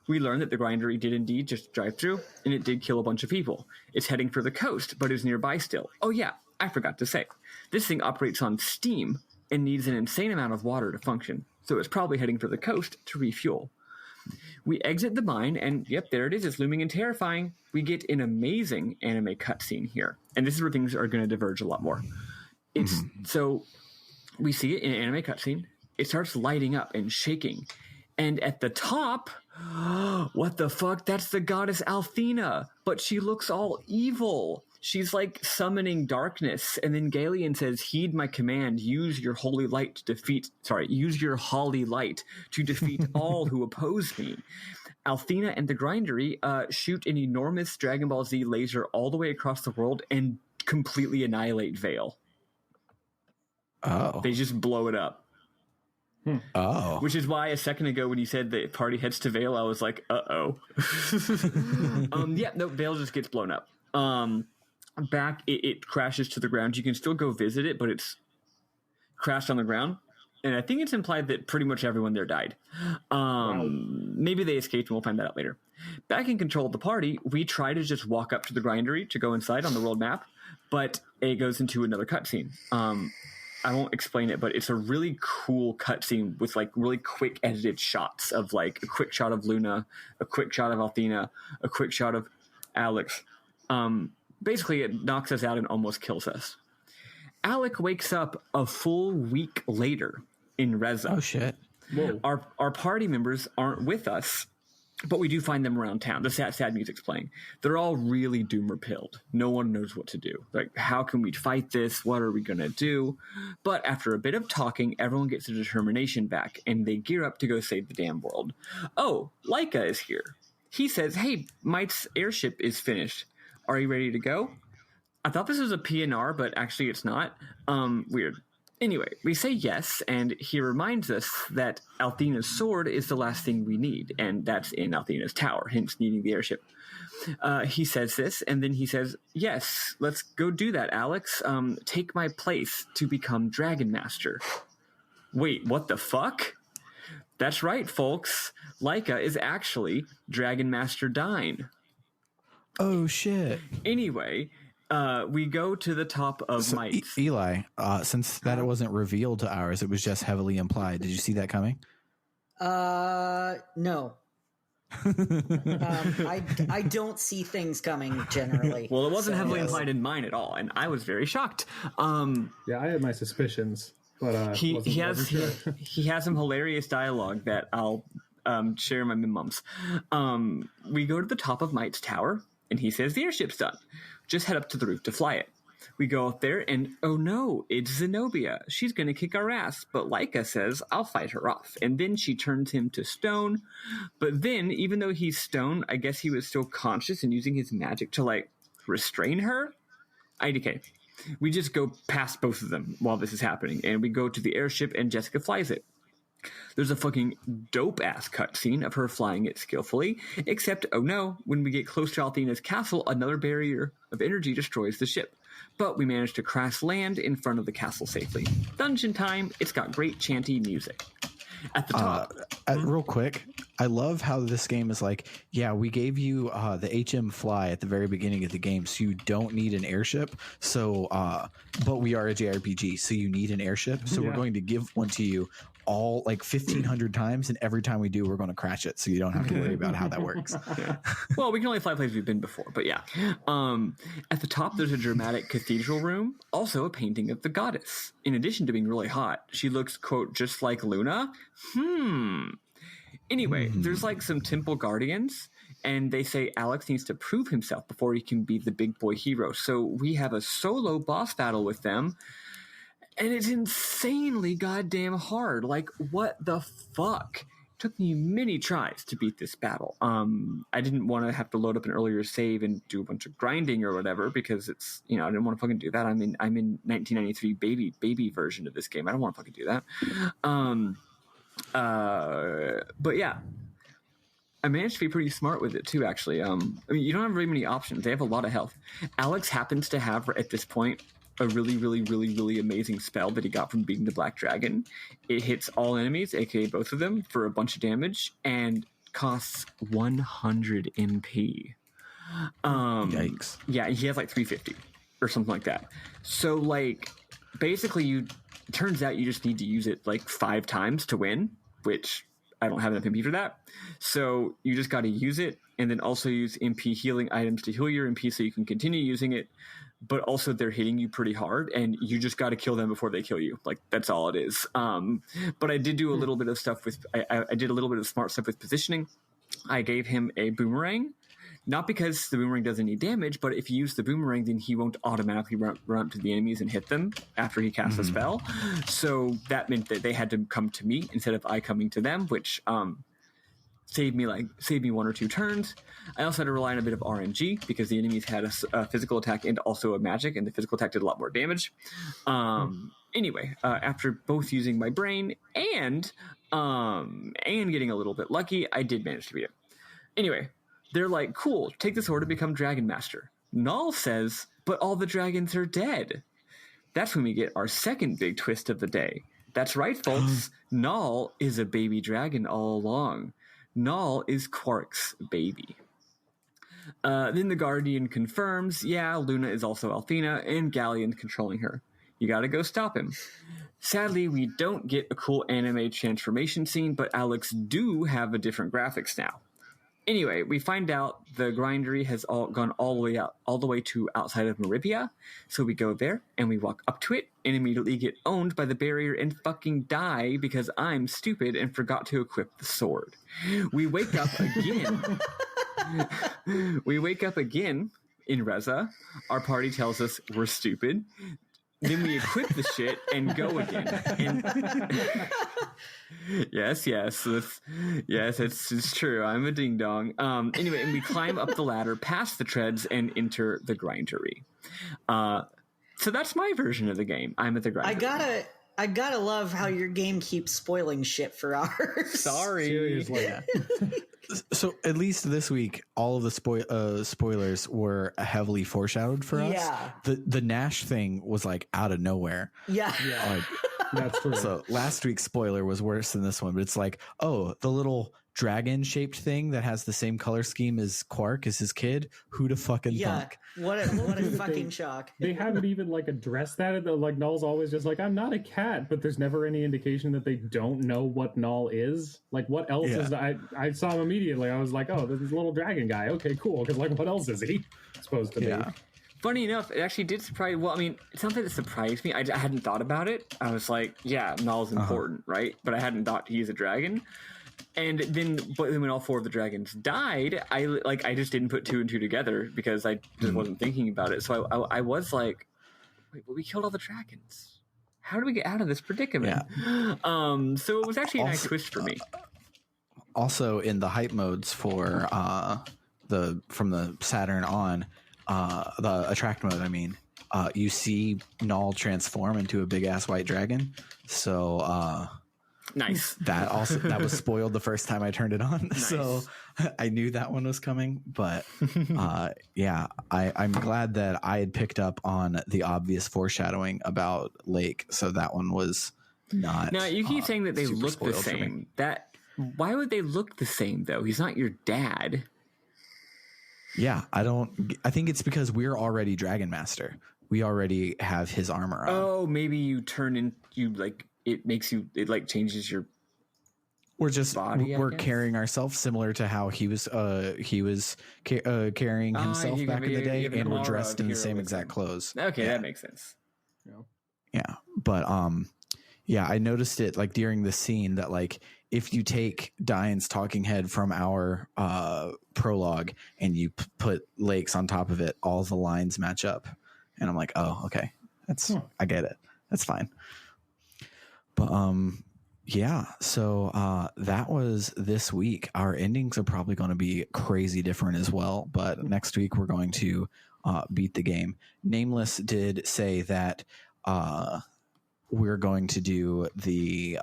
we learned that the grindery did indeed just drive through, and it did kill a bunch of people. It's heading for the coast, but is nearby still. Oh yeah, I forgot to say. This thing operates on steam and needs an insane amount of water to function, so it's probably heading for the coast to refuel. We exit the mine, and yep, there it is. It's looming and terrifying. We get an amazing anime cutscene here, and this is where things are going to diverge a lot more. It's so we see it in an anime cutscene. It starts lighting up and shaking, and at the top, what the fuck? That's the goddess Althena, but she looks all evil. She's like summoning darkness, and then Galeon says, "Heed my command. Use your holy light to defeat. Use your holy light to defeat all who oppose me." Althena and the Grindery shoot an enormous Dragon Ball Z laser all the way across the world and completely annihilate Vale. Oh, they just blow it up. Oh, which is why a second ago when you said the party heads to Vale, I was like, "Uh-oh." Vale just gets blown up. Back, it crashes to the ground. You can still go visit it, but it's crashed on the ground. And I think it's implied that pretty much everyone there died. Maybe they escaped, and we'll find that out later. Back in control of the party, we try to just walk up to the Grindery to go inside on the world map, but it goes into another cutscene. I won't explain it, but it's a really cool cutscene with like really quick edited shots of like a quick shot of Luna, a quick shot of Althena, a quick shot of Alex. Basically, it knocks us out and almost kills us. Alec wakes up a full week later in Reza. Oh, shit. Whoa. Our party members aren't with us, but we do find them around town. The sad music's playing. They're all really doomer-pilled. No one knows what to do. Like, how can we fight this? What are we going to do? But after a bit of talking, everyone gets their determination back, and they gear up to go save the damn world. Oh, Laika is here. He says, "Hey, Might's airship is finished. Are you ready to go?" I thought this was a PNR, but actually it's not. Weird. Anyway, we say yes, and he reminds us that Althena's sword is the last thing we need, and that's in Althena's tower, hence needing the airship. He says this, and then he says, "Yes, let's go do that, Alex. Take my place to become Dragon Master." Wait, what the fuck? That's right, folks. Laika is actually Dragon Master Dine. Oh, shit. Anyway, we go to the top of Might. Eli, since that it wasn't revealed to ours, it was just heavily implied. Did you see that coming? No. I don't see things coming generally. Well, it wasn't heavily implied in mine at all, and I was very shocked. Yeah, I had my suspicions, but he has sure. he has some hilarious dialogue that I'll share in my memos. We go to the top of Might's tower, and he says the airship's done. Just head up to the roof to fly it. We go up there, and oh no, it's Zenobia. She's going to kick our ass, but Laika says, "I'll fight her off." And then she turns him to stone. But then, even though he's stone, I guess he was still conscious and using his magic to, like, restrain her? IDK. We just go past both of them while this is happening, and we go to the airship, and Jessica flies it. There's a fucking dope-ass cutscene of her flying it skillfully, except, oh no, when we get close to Althena's castle, another barrier of energy destroys the ship. But we managed to crash land in front of the castle safely. Dungeon time, it's got great chanty music. At the top. Real quick, I love how this game is like, yeah, we gave you the HM Fly at the very beginning of the game, so you don't need an airship. So, but we are a JRPG, so you need an airship. So we're going to give one to you all like 1,500 times, and every time we do, we're going to crash it, so you don't have to worry about how that works. Well, we can only fly places we've been before, but yeah. At the top, there's a dramatic cathedral room, also a painting of the goddess. In addition to being really hot, she looks, quote, just like Luna. Anyway, there's like some temple guardians, and they say Alex needs to prove himself before he can be the big boy hero. So we have a solo boss battle with them. And it's insanely goddamn hard. Like, what the fuck? It took me many tries to beat this battle. I didn't want to have to load up an earlier save and do a bunch of grinding or whatever, because it's, I didn't want to fucking do that. I'm in 1993 baby version of this game. I don't want to fucking do that. But yeah, I managed to be pretty smart with it too, actually. I mean, you don't have very many options. They have a lot of health. Alex happens to have, at this point, a really, really, really, really amazing spell that he got from beating the Black Dragon. It hits all enemies, aka both of them, for a bunch of damage, and costs 100 MP. Yikes. Yeah, he has like 350 or something like that. So, like, basically, it turns out you just need to use it like 5 times to win, which I don't have enough MP for that. So you just got to use it, and then also use MP healing items to heal your MP so you can continue using it. But also they're hitting you pretty hard, and you just got to kill them before they kill you. Like, that's all it is. But I did do a little bit of stuff with, I did a little bit of smart stuff with positioning. I gave him a boomerang, not because the boomerang does any damage, but if you use the boomerang, then he won't automatically run up to the enemies and hit them after he casts a spell. So that meant that they had to come to me instead of I coming to them, which saved me 1 or 2 turns. I also had to rely on a bit of RNG because the enemies had a physical attack and also a magic, and the physical attack did a lot more damage. Anyway, after both using my brain and getting a little bit lucky, I did manage to beat it. Anyway, they're like, cool, take this sword to become Dragon Master. Null says, but all the dragons are dead. That's when we get our second big twist of the day. That's right, folks. Null is a baby dragon all along. Null is Quark's baby. Then the Guardian confirms, yeah, Luna is also Althena, and Galleon's controlling her. You gotta go stop him. Sadly, we don't get a cool anime transformation scene, but Alex do have a different graphics now. Anyway, we find out the Grindery has gone all the way to outside of Meribia. So we go there and we walk up to it and immediately get owned by the barrier and fucking die because I'm stupid and forgot to equip the sword. We wake up again. We wake up again in Reza. Our party tells us we're stupid. Then we equip the shit and go again. And yes, it's true. I'm a ding dong. Anyway, and we climb up the ladder, past the treads, and enter the Grindery. So that's my version of the game. I'm at the Grindery. I gotta love how your game keeps spoiling shit for ours. Sorry. Seriously. So at least this week, all of the spoilers were heavily foreshadowed for us. Yeah. The Nash thing was like out of nowhere. Yeah. Like, That's true. so last week's spoiler was worse than this one, but it's like, oh, the little dragon shaped thing that has the same color scheme as Quark as his kid. Who to fucking thunk? What a fucking shock. They haven't even like addressed that. Like Null's always just like, I'm not a cat, but there's never any indication that they don't know what Null is. Like, what else is that? I saw him immediately. I was like, oh, this is a little dragon guy. Okay, cool. Because like, what else is he supposed to be? Funny enough, it actually did surprise. Well, I mean, it's something that surprised me. I hadn't thought about it. I was like, yeah, Null's important, right? But I hadn't thought he's a dragon. And then, but then when all 4 of the dragons died, I just didn't put 2 and 2 together because I just wasn't thinking about it. So I was like, wait, but we killed all the dragons. How do we get out of this predicament? Yeah. So it was actually a nice twist for me. Also, in the hype modes for from the Saturn on, the attract mode, I mean, you see Null transform into a big ass white dragon. So nice. That was spoiled the first time I turned it on. Nice. So I knew that one was coming. But yeah, I'm glad that I had picked up on the obvious foreshadowing about Lake. So that one was not. Now you keep saying that they look the same. Why would they look the same though? He's not your dad. Yeah, I think it's because we're already Dragon Master. We already have his armor on. Oh, maybe you turn in, it like changes your body, we're carrying ourselves similar to how he was carrying himself back in the day, and we're dressed in the same exact clothes. Okay, that makes sense. Yeah, but yeah, I noticed it like during the scene that like if you take Diane's talking head from our prologue and you put Lake's on top of it, all the lines match up, and I'm like, oh, okay, I get it, that's fine. But yeah, so that was this week. Our endings are probably going to be crazy different as well, but next week we're going to beat the game. Nameless did say that we're going to do the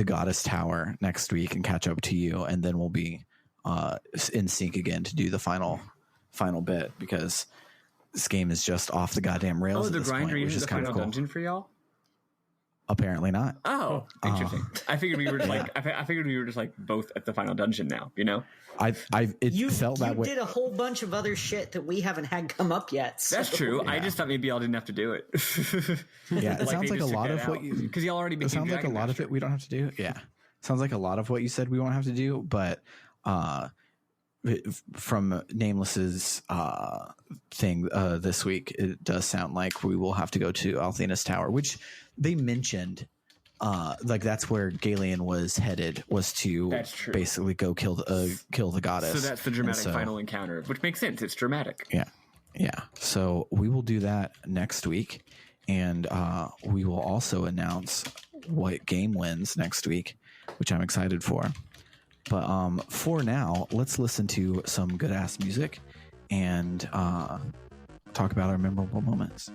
Goddess Tower next week and catch up to you, and then we'll be in sync again to do the final bit, because this game is just off the goddamn rails. Oh, the Grindery is the final dungeon for y'all? Apparently not. Oh, interesting. I figured we were just like both at the final dungeon now. You know, it felt that way. You did a whole bunch of other shit that we haven't had come up yet. So. That's true. Yeah. I just thought maybe y'all didn't have to do it. Yeah, it sounds like a lot of what you, because y'all already became it sounds like a lot of it we don't have to do. Yeah, sounds like a lot of what you said we won't have to do, but from Nameless's thing this week, it does sound like we will have to go to Althena's Tower, which they mentioned. Like that's where Galen was headed, was to basically go kill the goddess. So that's the dramatic final encounter, which makes sense. It's dramatic. Yeah. So we will do that next week, and we will also announce what game wins next week, which I'm excited for. But for now, let's listen to some good ass music and talk about our memorable moments.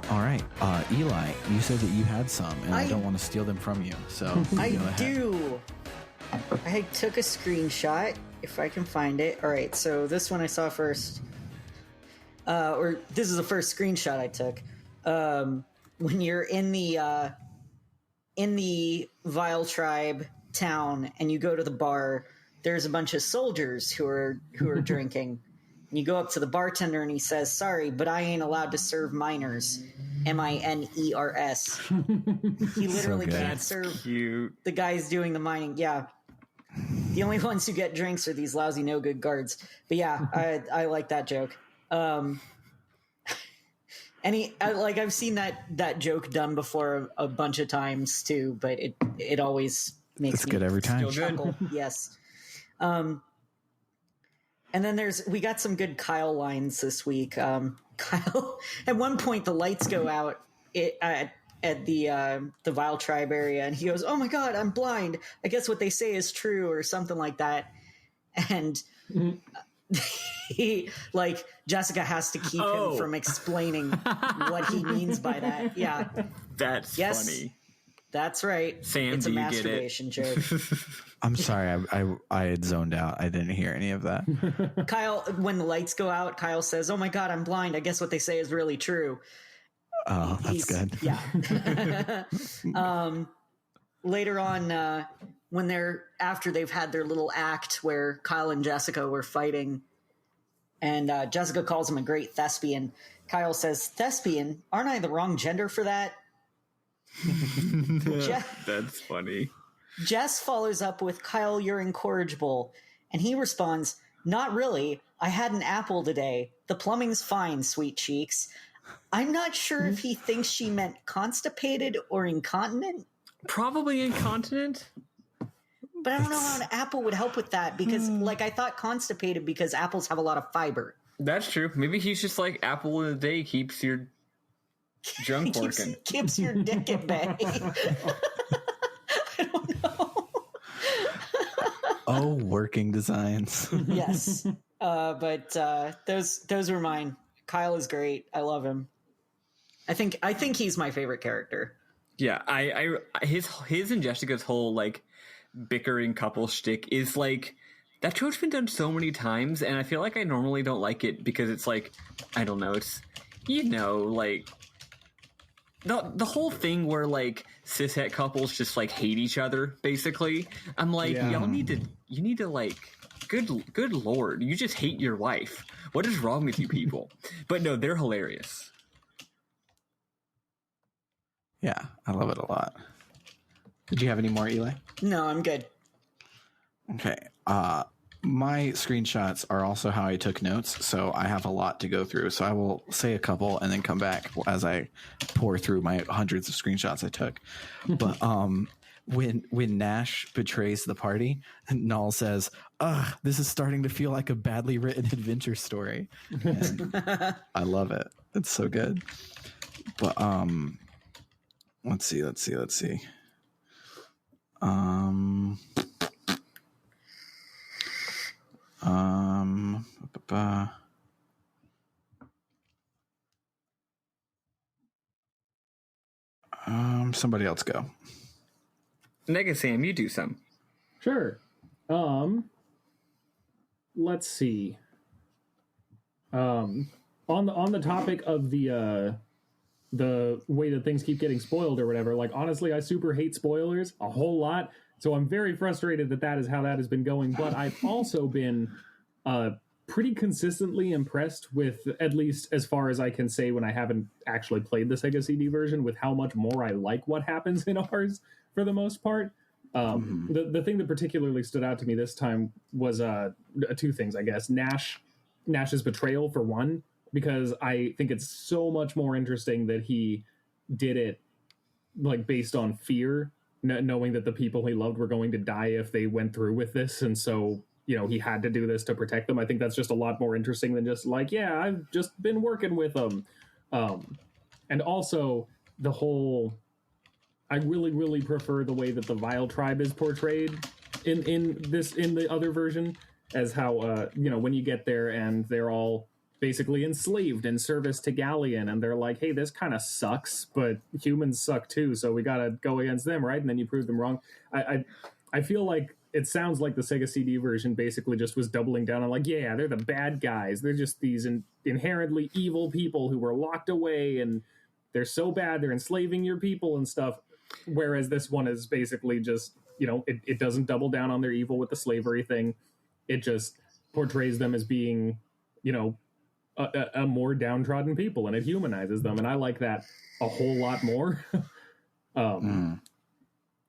All right, Eli, you said that you had some, and I don't want to steal them from you, so I do. I took a screenshot, if I can find it. All right, so this one I saw first, or this is the first screenshot I took. When you're in the Vile Tribe town and you go to the bar, there's a bunch of soldiers who are drinking. And you go up to the bartender and he says, "Sorry, but I ain't allowed to serve minors." MINERS. He literally can't serve the guys doing the mining. Yeah. The only ones who get drinks are these lousy no good guards. But yeah, I like that joke. And I've seen that joke done before a bunch of times too, but it always makes me good every time. Chuckle. Yes. And then we got some good Kyle lines this week. Kyle, at one point the lights go out at the Vile Tribe area, and he goes, "Oh my God, I'm blind. I guess what they say is true," or something like that. And he, Jessica has to keep him from explaining what he means by that. Yeah, that's funny. That's right. Sam, it's a masturbation joke. I'm sorry, I had zoned out. I didn't hear any of that. Kyle, when the lights go out, Kyle says, "Oh my God, I'm blind. I guess what they say is really true." Oh, that's good. Yeah. Later on, after they've had their little act where Kyle and Jessica were fighting, and Jessica calls him a great thespian. Kyle says, "Thespian? Aren't I the wrong gender for that?" That's funny. Jess follows up with, "Kyle, you're incorrigible." And he responds, "Not really. I had an apple today. The plumbing's fine, sweet cheeks." I'm not sure if he thinks she meant constipated or incontinent. Probably incontinent. But I don't know how an apple would help with that, because I thought constipated because apples have a lot of fiber. That's true. Maybe he's just like, apple in a day keeps your junk working. Keeps your dick at bay. I don't know. Oh, working designs. Yes. But those were mine. Kyle is great. I love him. I think he's my favorite character. Yeah, his and Jessica's whole bickering couple shtick is that trope's been done so many times, and I feel like I normally don't like it because it's I don't know, it's the whole thing where cishet couples just hate each other basically. I'm y'all need to good lord, you just hate your wife. What is wrong with you people? But no, they're hilarious. Yeah, I love it a lot. Did you have any more, Eli? No, I'm good. Okay. My screenshots are also how I took notes, so I have a lot to go through. So I will say a couple and then come back as I pour through my hundreds of screenshots I took. But when Nash betrays the party, Null says, "Ugh, this is starting to feel like a badly written adventure story." And I love it. It's so good. But let's see. Ba-ba-ba. Somebody else go. Nega Sam, you do some. Sure. Let's see. On the topic of the way that things keep getting spoiled or whatever, like, honestly, I super hate spoilers a whole lot. So I'm very frustrated that is how that has been going. But I've also been pretty consistently impressed with, at least as far as I can say when I haven't actually played the Sega CD version, with how much more I like what happens in ours for the most part. The thing that particularly stood out to me this time was two things, I guess. Nash's betrayal, for one, because I think it's so much more interesting that he did it like based on fear, knowing that the people he loved were going to die if they went through with this, and so, you know, he had to do this to protect them. I think that's just a lot more interesting than just like, yeah, I've just been working with them. And also the whole, I really, really prefer the way that the Vile Tribe is portrayed in the other version, as how, you know, when you get there and they're all basically enslaved in service to Galleon, and they're like, hey, this kind of sucks, but humans suck too, so we gotta go against them, right? And then you prove them wrong. I feel like it sounds like the Sega CD version basically just was doubling down on, like, yeah, they're the bad guys. They're just these inherently evil people who were locked away, and they're so bad, they're enslaving your people and stuff. Whereas this one is basically just, you know, it doesn't double down on their evil with the slavery thing. It just portrays them as being, you know, a more downtrodden people, and it humanizes them, and I like that a whole lot more.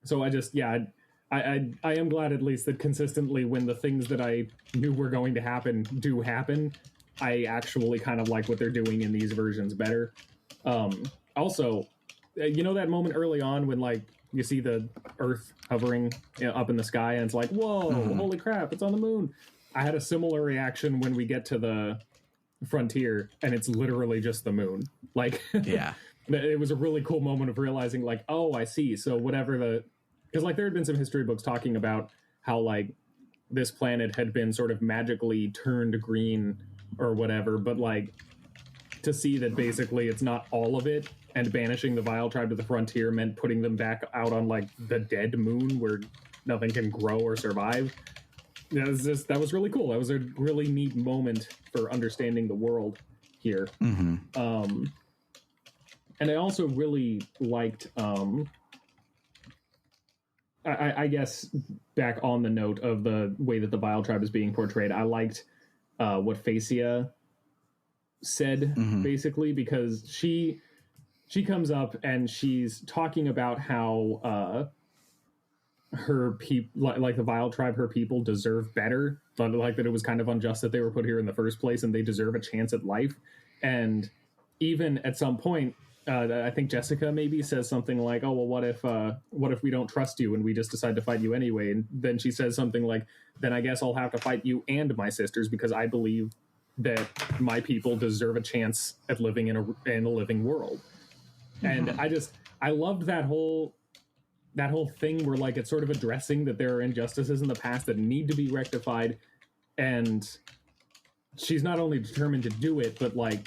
So I just, yeah, I am glad at least that consistently when the things that I knew were going to happen do happen, I actually kind of like what they're doing in these versions better. Also, you know that moment early on when, like, you see the Earth hovering up in the sky, and it's like, whoa, holy crap, it's on the moon. I had a similar reaction when we get to the frontier, and it's literally just the moon. Like, Yeah. It was a really cool moment of realizing, like, oh, I see. So whatever because, like, there had been some history books talking about how, like, this planet had been sort of magically turned green or whatever, but, like, to see that basically it's not all of it, and banishing the Vile Tribe to the frontier meant putting them back out on, like, the dead moon where nothing can grow or survive. That was really cool. That was a really neat moment for understanding the world here. And I also really liked, I guess, back on the note of the way that the Vile Tribe is being portrayed, I liked what Facia said, basically, because she comes up and she's talking about how her people, like the Vile Tribe, her people deserve better, but like that it was kind of unjust that they were put here in the first place, and they deserve a chance at life. And even at some point, I think Jessica maybe says something like, oh, well, what if we don't trust you and we just decide to fight you anyway? And then she says something like, then I guess I'll have to fight you and my sisters, because I believe that my people deserve a chance at living in a living world. And I loved that whole thing where, like, it's sort of addressing that there are injustices in the past that need to be rectified, and she's not only determined to do it, but, like,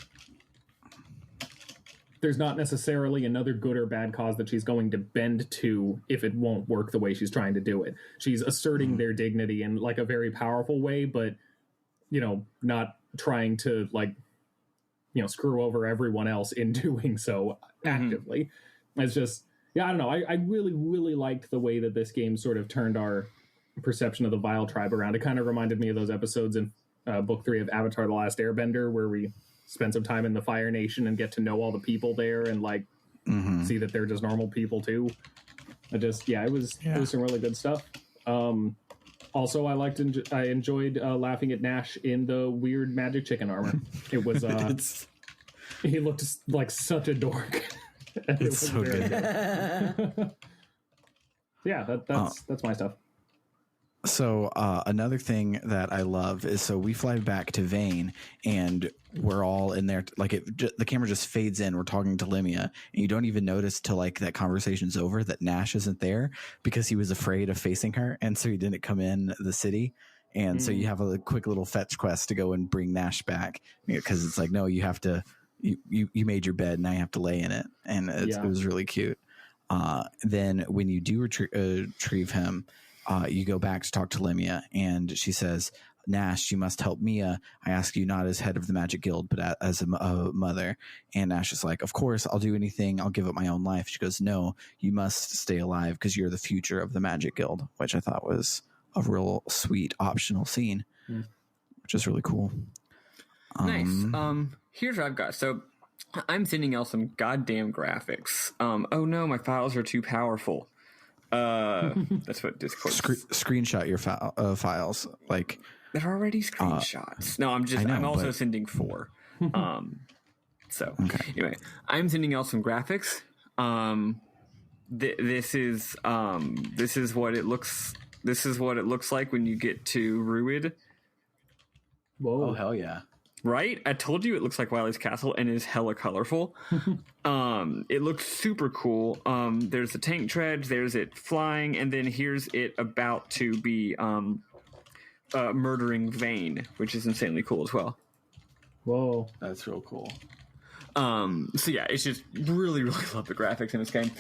there's not necessarily another good or bad cause that she's going to bend to if it won't work the way she's trying to do it. She's asserting their dignity in, like, a very powerful way, but, you know, not trying to, like, you know, screw over everyone else in doing so actively. It's just, yeah, I don't know. I really, really liked the way that this game sort of turned our perception of the Vile Tribe around. It kind of reminded me of those episodes in Book 3 of Avatar: The Last Airbender, where we spend some time in the Fire Nation and get to know all the people there and, like, see that they're just normal people too. It was some really good stuff. Also, I enjoyed laughing at Nash in the weird magic chicken armor. It was he looked like such a dork. It's so good. good. Yeah, that's my stuff. So another thing that I love is, so we fly back to Vane and we're all in there. Like the camera just fades in. We're talking to Limia and you don't even notice till like that conversation's over that Nash isn't there because he was afraid of facing her. And so he didn't come in the city. And so you have a quick little fetch quest to go and bring Nash back, because it's like, no, you have to, you made your bed. Now you have to lay in it. And it was really cute. Then when you do retrieve him, you go back to talk to Limia, and she says, Nash, you must help Mia. I ask you not as head of the Magic Guild, but as a mother. And Nash is like, of course, I'll do anything. I'll give up my own life. She goes, no, you must stay alive because you're the future of the Magic Guild, which I thought was a real sweet optional scene, which is really cool. Nice. Here's what I've got. So I'm sending out some goddamn graphics. Oh no, my files are too powerful. That's what Discord screenshot your files. Like, they're already screenshots. No, I'm also sending 4. So anyway, I'm sending out some graphics. This is what it looks. This is what it looks like when you get to Ruid. Whoa! Oh hell yeah! Right? I told you it looks like Wily's Castle and is hella colorful. It looks super cool. There's the tank treads, there's it flying, and then here's it about to be murdering Vane, which is insanely cool as well. Whoa. That's real cool. So yeah, it's just really, really love the graphics in this game.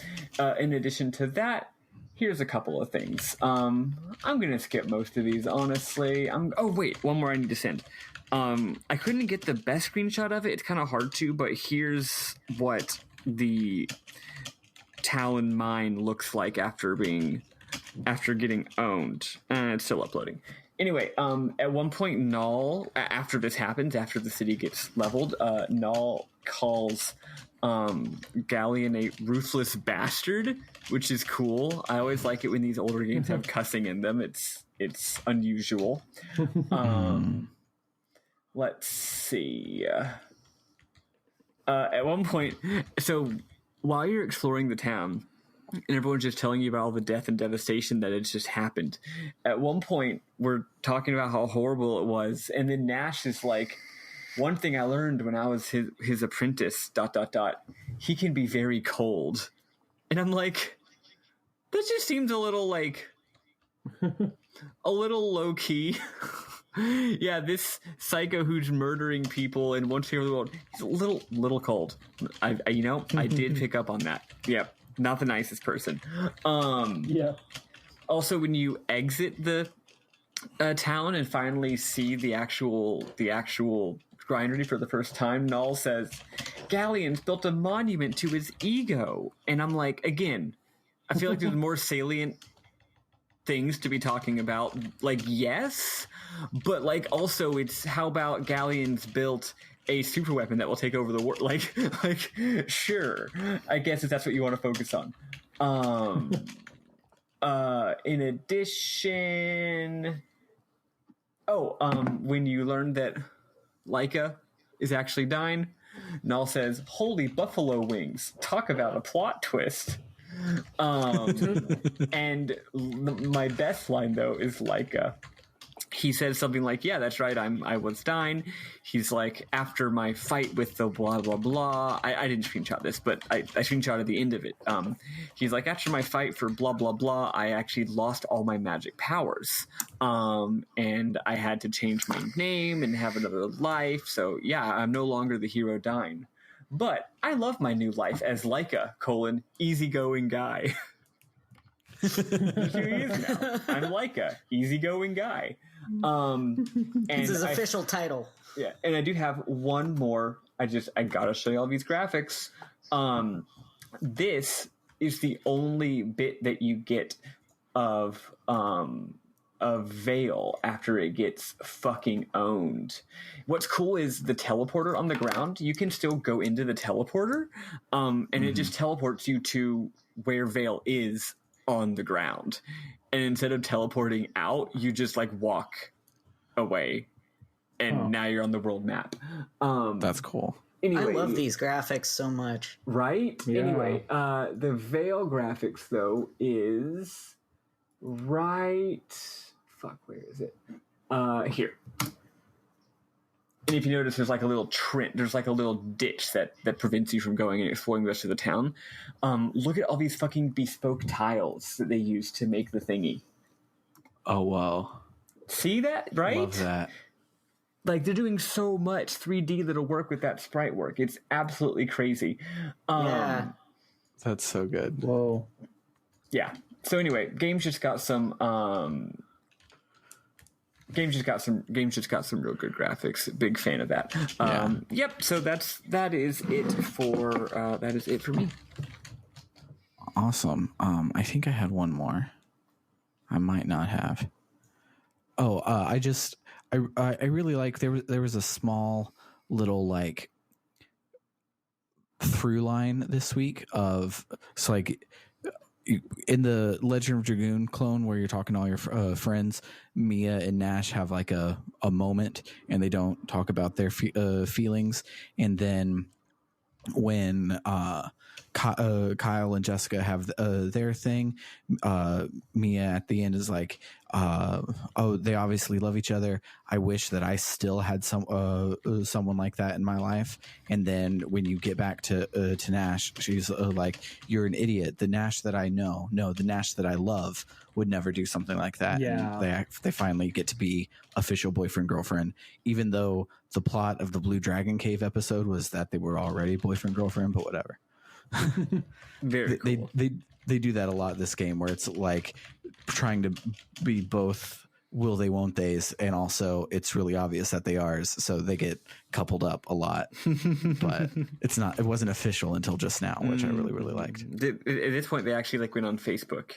In addition to that, here's a couple of things. I'm going to skip most of these, honestly. Oh, wait, one more I need to send. I couldn't get the best screenshot of it. It's kind of hard to, but here's what the Talon mine looks like after getting owned. It's still uploading. Anyway, at one point, Null, after this happens, after the city gets leveled, Null calls Galleon a ruthless bastard, which is cool. I always like it when these older games have cussing in them. It's unusual. Let's see. At one point, so while you're exploring the town, and everyone's just telling you about all the death and devastation that has just happened, at one point, we're talking about how horrible it was, and then Nash is like, one thing I learned when I was his apprentice, ... he can be very cold. And I'm like, that just seems a little like, a little low key. Yeah, this psycho who's murdering people and wants to hear the world, he's a little cold. I did pick up on that. Yep, not the nicest person. Yeah. Also, when you exit the town and finally see the actual Grindery for the first time, Null says, Galleon's built a monument to his ego. And I'm like, again, I feel like there's more salient things to be talking about. Like, yes, but like also it's, how about Galleon's built a super weapon that will take over the world? Like sure, I guess if that's what you want to focus on. In addition, when you learn that Leica is actually dying, Null says, holy buffalo wings, talk about a plot twist. And my best line though is Leica. He says something like, yeah, that's right, I was dying. He's like, after my fight with the blah blah blah, I didn't screenshot this, but I screenshotted the end of it. He's like, after my fight for blah blah blah, I actually lost all my magic powers, and I had to change my name and have another life. So yeah, I'm no longer the hero dying, but I love my new life as Leica, easygoing guy. Here he is now. I'm Leica, easygoing guy. And it's his official title. Yeah, and I do have one more. I gotta show you all these graphics. This is the only bit that you get of Vale after it gets fucking owned. What's cool is the teleporter on the ground. You can still go into the teleporter, and it just teleports you to where Vale is on the ground. And instead of teleporting out, you just like walk away, and now you're on the world map. That's cool. Anyway, I love these graphics so much. Right? Yeah. Anyway, the Vale graphics though is right fuck, where is it? Here. And if you notice, there's like a little there's like a little ditch that prevents you from going and exploring the rest of the town. Look at all these fucking bespoke tiles that they use to make the thingy. Oh, wow. See that, right? Love that. Like, they're doing so much 3D that'll work with that sprite work. It's absolutely crazy. Yeah. That's so good. Whoa. Yeah. So anyway, games just got some real good graphics. Big fan of that. Yep. So that is it for me. Awesome. I think I had one more. I might not have. Oh, I really like there was a small little like through line this week of like in the Legend of Dragoon clone where you're talking to all your friends, Mia and Nash have like a moment and they don't talk about their feelings, and then when Kyle and Jessica have their thing, Mia at the end is like, oh, they obviously love each other. I wish that I still had someone like that in my life. And then when you get back to Nash, she's like, you're an idiot. The Nash that I know, no, the Nash that I love would never do something like that. Yeah. And they finally get to be official boyfriend girlfriend, even though the plot of the Blue Dragon Cave episode was that they were already boyfriend girlfriend, but whatever. Very cool. They do that a lot this game, where it's like trying to be both will they won't they's, and also it's really obvious that they are, so they get coupled up a lot. But it wasn't official until just now, which I really, really liked. At this point, they actually like went on Facebook.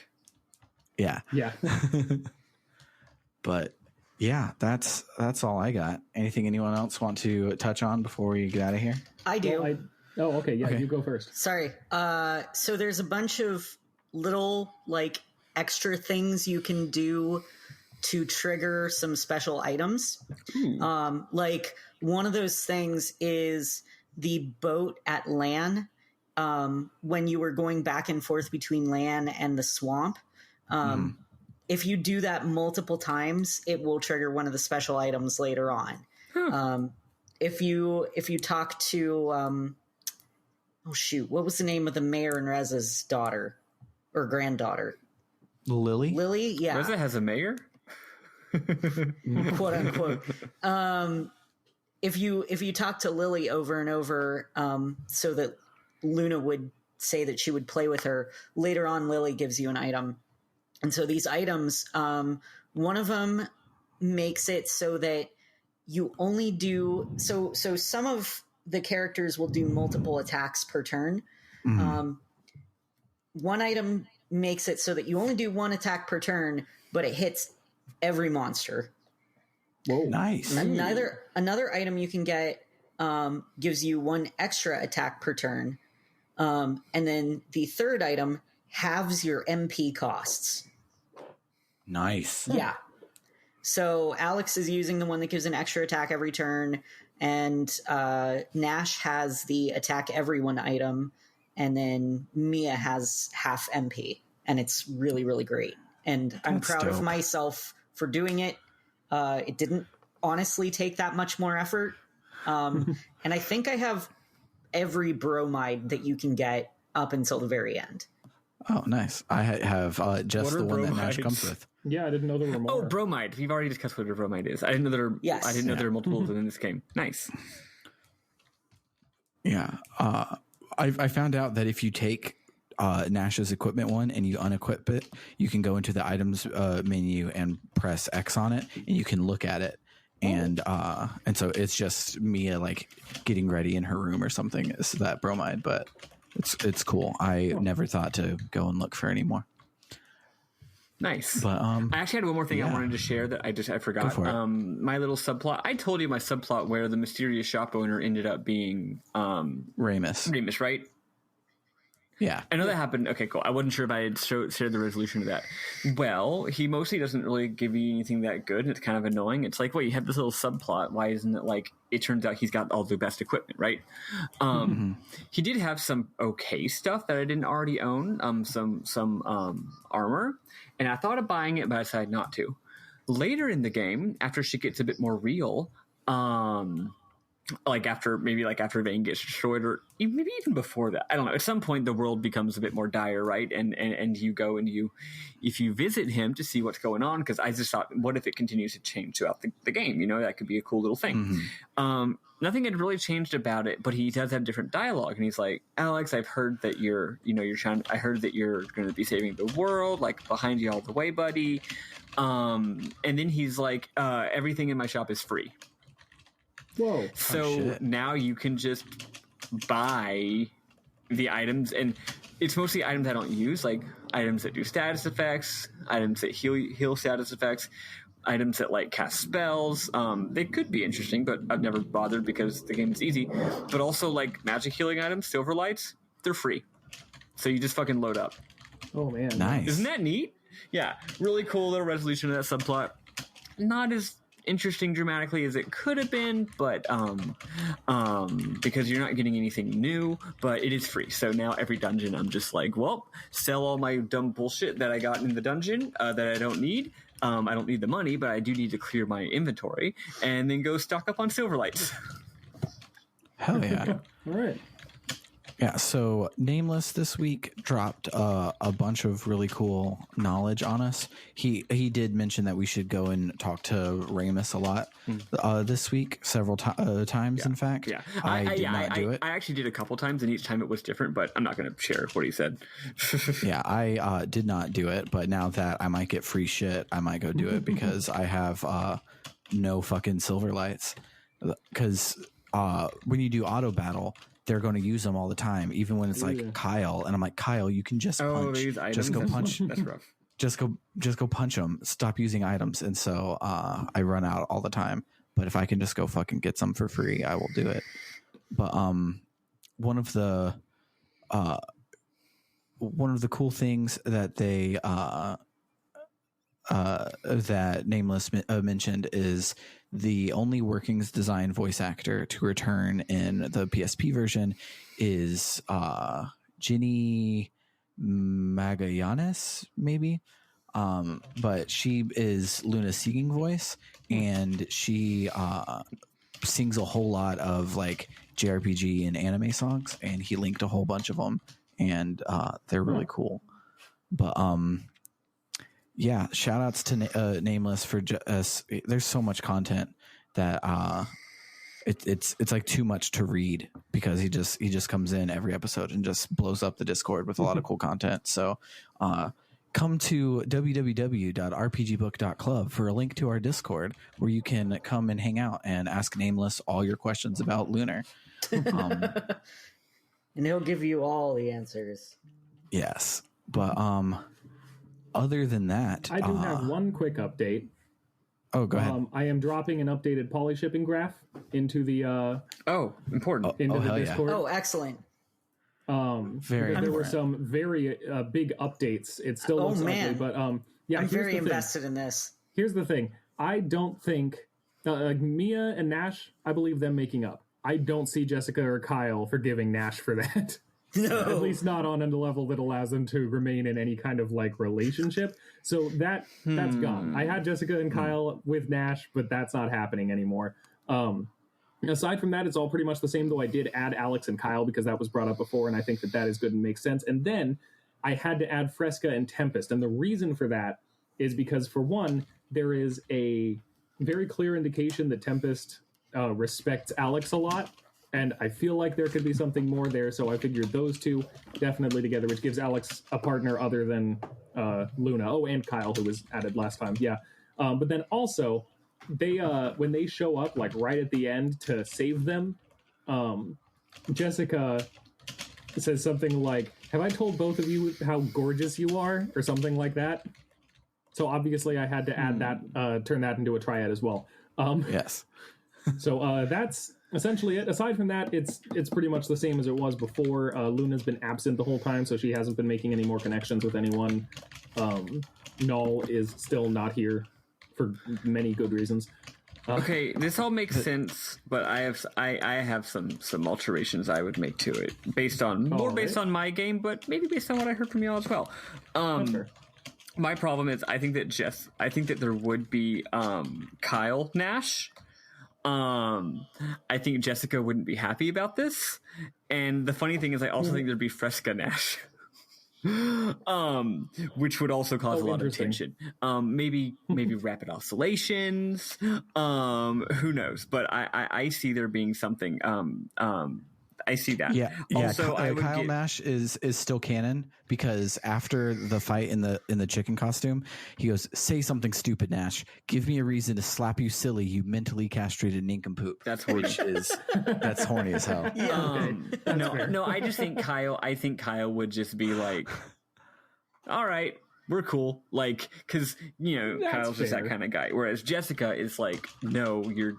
Yeah. But yeah, that's all I got. Anything anyone else want to touch on before we get out of here? I do. Okay. Yeah, you go first. Sorry. So there's a bunch of little like extra things you can do to trigger some special items. Like one of those things is the boat at Lan. When you were going back and forth between Lan and the swamp. If you do that multiple times, it will trigger one of the special items later on. If you talk to what was the name of the mayor and Reza's daughter or granddaughter? Lily, yeah. Reza has a mayor? Quote unquote. If you talk to Lily over and over, so that Luna would say that she would play with her, later on Lily gives you an item. And so these items, one of them makes it so that you only do so some of the characters will do multiple attacks per turn. One item makes it so that you only do one attack per turn, but it hits every monster. Whoa. Nice. Another item you can get gives you one extra attack per turn. And then the third item halves your MP costs. Nice. Yeah. So Alex is using the one that gives an extra attack every turn, and Nash has the attack everyone item, and then Mia has half MP, and it's really, really great. And I'm proud of myself for doing it. It didn't honestly take that much more effort. And I think I have every bromide that you can get up until the very end. Oh, nice. I have just the one that Nash comes with. Yeah, I didn't know there were more. Oh, bromide. We've already discussed what a bromide is. I didn't know there were, Yes. I didn't know there were multiples in this game. Nice. Yeah. I found out that if you take Nash's equipment one and you unequip it, you can go into the items menu and press X on it, and you can look at it. And so it's just Mia like getting ready in her room or something. Is that bromide? But it's cool. I never thought to go and look for any more. Nice. But I actually had one more thing I wanted to share that I forgot. My little subplot. I told you my subplot where the mysterious shop owner ended up being Ramus, right? Yeah. I know that happened. Okay, cool. I wasn't sure if I had shared the resolution of that. Well, he mostly doesn't really give you anything that good. It's kind of annoying. It's like, well, you have this little subplot. Why isn't it like, it turns out he's got all the best equipment, right? He did have some okay stuff that I didn't already own. Some armor. And I thought of buying it, but I decided not to. later in the game, after she gets a bit more real, like after Vane gets destroyed, or maybe even before that, I don't know. At some point, the world becomes a bit more dire, right? And you go and if you visit him to see what's going on, because I just thought, what if it continues to change throughout the game? You know, that could be a cool little thing. Mm-hmm. Nothing had really changed about it, but he does have different dialogue, and he's like, Alex, I've heard that I heard that you're going to be saving the world, like behind you all the way, buddy. And then he's like, everything in my shop is free. Whoa. So now you can just buy the items, and it's mostly items I don't use, like items that do status effects, items that heal status effects, items that like cast spells. They could be interesting, but I've never bothered because the game is easy. But also like magic healing items, silver lights, they're free. So you just fucking load up. Oh man. Nice. Isn't that neat? Yeah. Really cool little resolution of that subplot. Not as interesting dramatically as it could have been, but because you're not getting anything new, but it is free. So now every dungeon I'm just like, well, sell all my dumb bullshit that I got in the dungeon that I don't need. I don't need the money, but I do need to clear my inventory, and then go stock up on silver lights. Hell yeah. All right. Yeah, so Nameless this week dropped a bunch of really cool knowledge on us. He did mention that we should go and talk to Ramus a lot this week, several times, in fact. Yeah, I did not do it. I actually did a couple times, and each time it was different, but I'm not going to share what he said. Yeah, I did not do it, but now that I might get free shit, I might go do it because I have no fucking silver lights. Because when you do auto battle, they're going to use them all the time, even when it's like Kyle. And I'm like, Kyle, you can just punch. Just go punch. That's rough. Just go punch them. Stop using items. And so I run out all the time. But if I can just go fucking get some for free, I will do it. But one of the cool things that they that Nameless mentioned is the only workings design voice actor to return in the PSP version is Ginny Magallanes, maybe. But she is Luna's singing voice, and she sings a whole lot of like JRPG and anime songs, and he linked a whole bunch of them, and they're really cool. But yeah, shout outs to Nameless for there's so much content that it's like too much to read, because he just comes in every episode and just blows up the Discord with a lot of cool content. So come to www.rpgbook.club for a link to our Discord where you can come and hang out and ask Nameless all your questions about Lunar. And he'll give you all the answers. Yes. But other than that, I do have one quick update. Oh, go ahead. I am dropping an updated poly shipping graph into the important into the Discord. Oh, excellent. There were some very big updates. It still looks ugly, but yeah. I'm very invested in this. Here's the thing. I don't think like Mia and Nash, I believe them making up. I don't see Jessica or Kyle forgiving Nash for that. No. At least not on a level that allows them to remain in any kind of like relationship. So that's gone. I had Jessica and Kyle with Nash, but that's not happening anymore. Aside from that, it's all pretty much the same, though I did add Alex and Kyle because that was brought up before, and I think that is good and makes sense. And then I had to add Fresca and Tempest. And the reason for that is because, for one, there is a very clear indication that Tempest respects Alex a lot. And I feel like there could be something more there, so I figured those two definitely together, which gives Alex a partner other than Luna. Oh, and Kyle, who was added last time. Yeah. But then also, they when they show up, like right at the end to save them, Jessica says something like, "Have I told both of you how gorgeous you are?" or something like that. So obviously I had to add that, turn that into a triad as well. Yes. So that's essentially it. Aside from that, it's pretty much the same as it was before. Luna's been absent the whole time, so she hasn't been making any more connections with anyone. Null is still not here for many good reasons. Okay, this all makes sense, but I have some alterations I would make to it based on my game, but maybe based on what I heard from y'all as well. Sure. My problem is I think that there would be Kyle Nash. I think Jessica wouldn't be happy about this. And the funny thing is I also think there'd be Fresca Nash. Which would also cause a lot of tension. Maybe rapid oscillations. Who knows? But I see there being something. I see that. Yeah. Also, Kyle Nash is still canon because after the fight in the chicken costume, he goes, "Say something stupid, Nash. Give me a reason to slap you silly, you mentally castrated nincompoop." That's horny. That's horny as hell. No. I just think Kyle. I think Kyle would just be like, "All right, we're cool." Like, because Kyle's just that kind of guy. Whereas Jessica is like, "No, you're."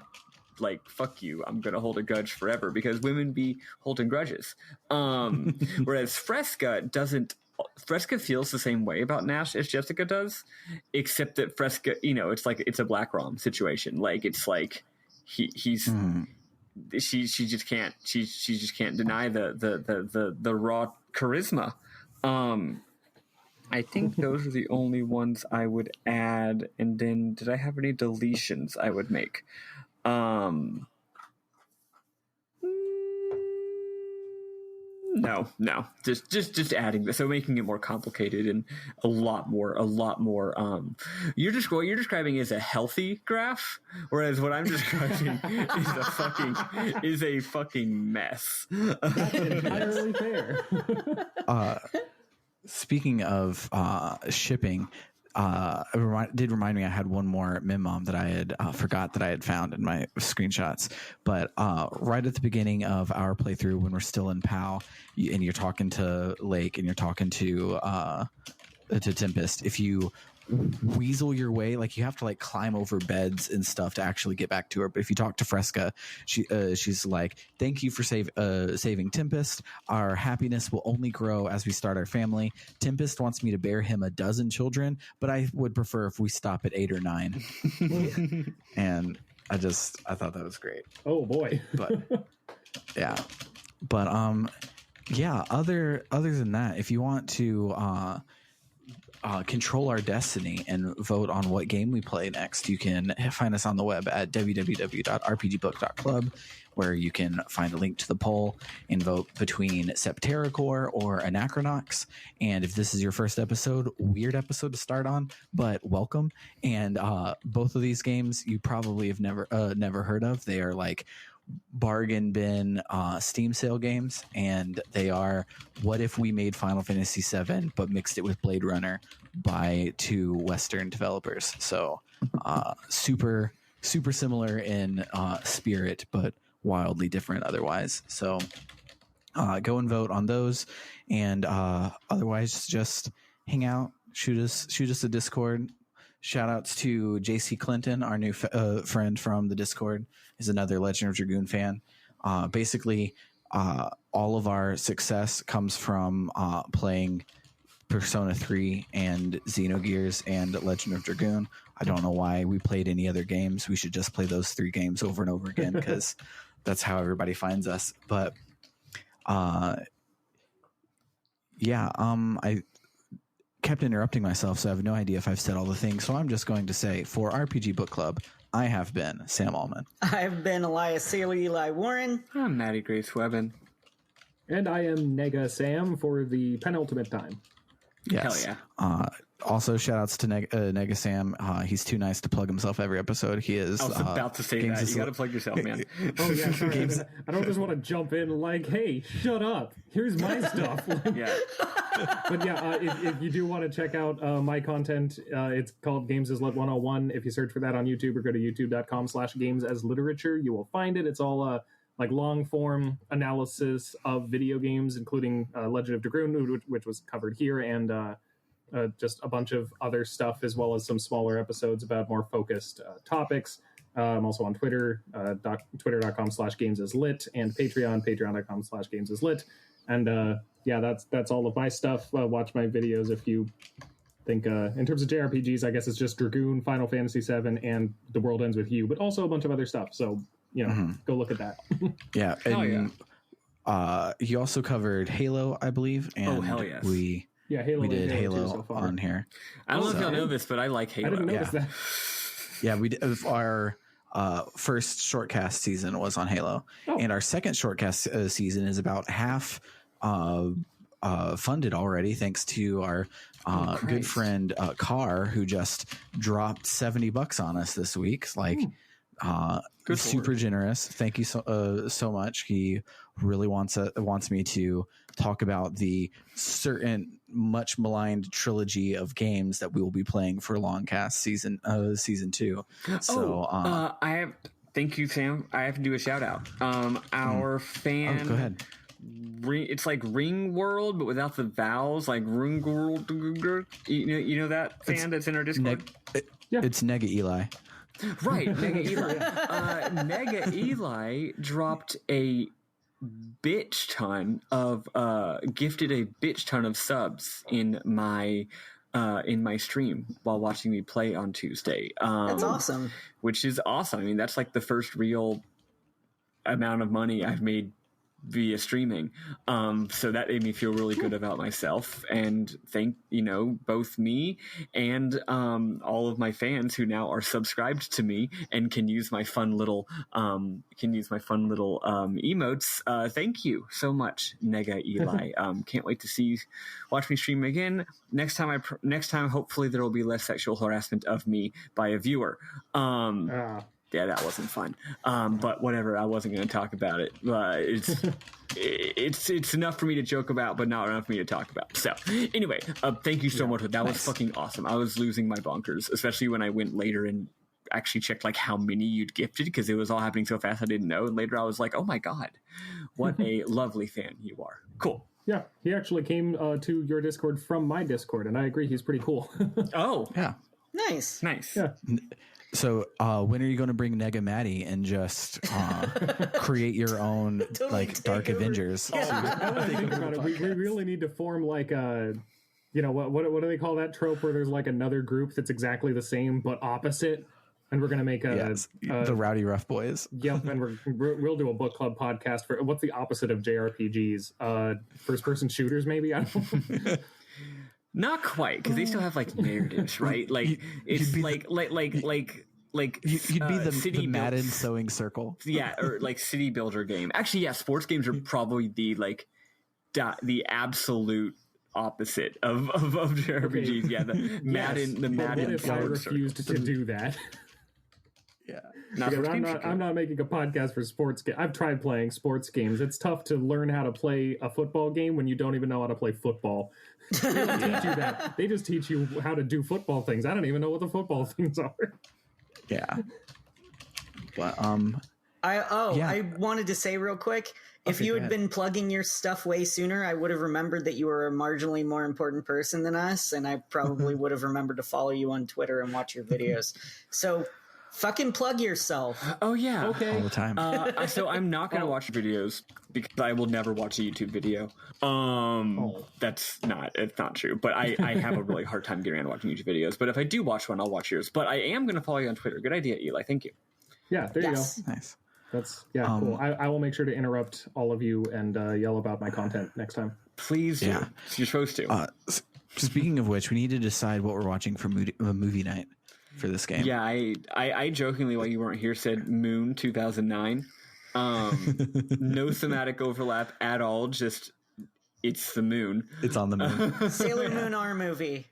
Like, fuck you, I'm gonna hold a grudge forever, because women be holding grudges. Whereas Fresca feels the same way about Nash as Jessica does, except that Fresca, it's a Black Rom situation. Like, it's like she just can't deny the raw charisma. I think those are the only ones I would add. And then, did I have any deletions I would make? No, just adding this, so making it more complicated and a lot more. What you're describing is a healthy graph, whereas what I'm describing is a fucking mess. That's entirely fair. Speaking of shipping, it did remind me I had one more mem that I had forgot that I had found in my screenshots. But right at the beginning of our playthrough, when we're still in POW, and you're talking to Lake and you're talking to Tempest, if you weasel your way, like, you have to like climb over beds and stuff to actually get back to her. But if you talk to Fresca, she's like, "Thank you for saving Tempest. Our happiness will only grow as we start our family. Tempest wants me to bear him 12 children, but I would prefer if we stop at 8 or 9." And I thought that was great. Oh boy. But yeah, other than that, if you want to control our destiny and vote on what game we play next, you can find us on the web at www.rpgbook.club, where you can find a link to the poll and vote between Septericor or Anachronox. And if this is your first episode, weird episode to start on, but welcome. And both of these games you probably have never heard of. They are like bargain bin Steam sale games, and they are what if we made Final Fantasy VII but mixed it with Blade Runner by 2 Western developers. So super similar in spirit, but wildly different otherwise. So go and vote on those, and otherwise just hang out, shoot us a Discord. Shout outs to JC Clinton, our new friend from the Discord, is another Legend of Dragoon fan. Basically, all of our success comes from playing Persona 3 and Xenogears and Legend of Dragoon. I don't know why we played any other games. We should just play those 3 games over and over again, because that's how everybody finds us. But I kept interrupting myself, so I have no idea if I've said all the things. So I'm just going to say, for RPG Book Club, I have been Sam Allman. I've been Elias Sailor Eli Warren. I'm Maddy Grace Webbin. And I am Nega Sam for the penultimate time. Yes. Hell yeah. Also, shout outs to Nega Sam. He's too nice to plug himself every episode. He is. I was about to say that. You got to plug yourself, man. Oh, yeah, sorry. I don't just want to jump in like, "Hey, shut up. Here's my stuff." Yeah. But yeah, if you do want to check out my content, it's called Games as Lit 101. If you search for that on YouTube or go to youtube.com/gamesasliterature, you will find it. It's all like long form analysis of video games, including Legend of Dragoon, which was covered here, and just a bunch of other stuff, as well as some smaller episodes about more focused topics. I'm also on Twitter, twitter.com/gamesaslit, and patreon.com/gamesaslit. And that's all of my stuff. Watch my videos if you think, in terms of JRPGs, I guess it's just Dragoon, Final Fantasy VII, and The World Ends With You, but also a bunch of other stuff. So, go look at that. Yeah. And, he also covered Halo, I believe. And hell yes. Yeah, Halo. We did and Halo 2 so far. on here. I don't know if So- y'all know this, but I like Halo. I didn't notice that. Yeah, we did. Our first shortcast season was on Halo, and our second shortcast season is about half funded already, thanks to our good friend Carr, who just dropped $70 on us this week. Like, super generous. Thank you so much. He really wants me to talk about the certain much maligned trilogy of games that we will be playing for Longcast season 2. So thank you, Sam. I have to do a shout out. Our fan. go ahead. It's like Ring World, but without the vowels, like Ring World. You know that fan that's in our Discord? It's Nega Eli. Right, Nega Eli. Nega Eli dropped a bitch ton of gifted a bitch ton of subs in my stream while watching me play on Tuesday. That's awesome. Which is awesome. I mean, that's like the first real amount of money I've made via streaming. So that made me feel really good about myself, and thank both me and all of my fans who now are subscribed to me and can use my fun little emotes. Thank you so much, Nega Eli. Can't wait to watch me stream again next time. Hopefully there will be less sexual harassment of me by a viewer. Yeah, that wasn't fun. But whatever, I wasn't going to talk about it. It's enough for me to joke about, but not enough for me to talk about. So anyway, thank you so much. That was fucking awesome. I was losing my bonkers, especially when I went later and actually checked like how many you'd gifted, because it was all happening so fast I didn't know. And later I was like, oh my God, what a lovely fan you are. Cool. Yeah, he actually came to your Discord from my Discord, and I agree, he's pretty cool. Oh, yeah. Nice. Yeah. So when are you going to bring Nega Maddy and just create your own Dark Avengers? We really need to form like a, what do they call that trope where there's like another group that's exactly the same but opposite, and we're going to make the Rowdy Rough Boys. Yep, and we'll do a book club podcast for what's the opposite of JRPGs? First person shooters, maybe. I don't know. Not quite, because they still have like narratives, right? Like it's like you'd be the Madden build, sewing circle. Yeah, or like city builder game. Actually, yeah, sports games are probably the absolute opposite of JRPGs. Yeah, the Madden. The Madden. What if I refused to do that? Yeah, I'm not making a podcast for sports games. I've tried playing sports games. It's tough to learn how to play a football game when you don't even know how to play football. They don't teach you that. They just teach you how to do football things. I don't even know what the football things are. Yeah. But I wanted to say real quick, if you had been plugging your stuff way sooner, I would have remembered that you were a marginally more important person than us, and I probably would have remembered to follow you on Twitter and watch your videos. So fucking plug yourself. Oh yeah, okay. All the time. So I'm not going to watch videos because I will never watch a YouTube video. It's not true. But I have a really hard time getting around watching YouTube videos. But if I do watch one, I'll watch yours. But I am going to follow you on Twitter. Good idea, Eli. Thank you. Yeah, there you go. Nice. That's cool. I will make sure to interrupt all of you and yell about my content next time. Please do. Yeah. You're supposed to. Speaking of which, we need to decide what we're watching for movie night for this game. Yeah, I jokingly, while you weren't here, said Moon 2009. No thematic overlap at all. Just it's the moon. It's on the moon. Sailor Moon R movie.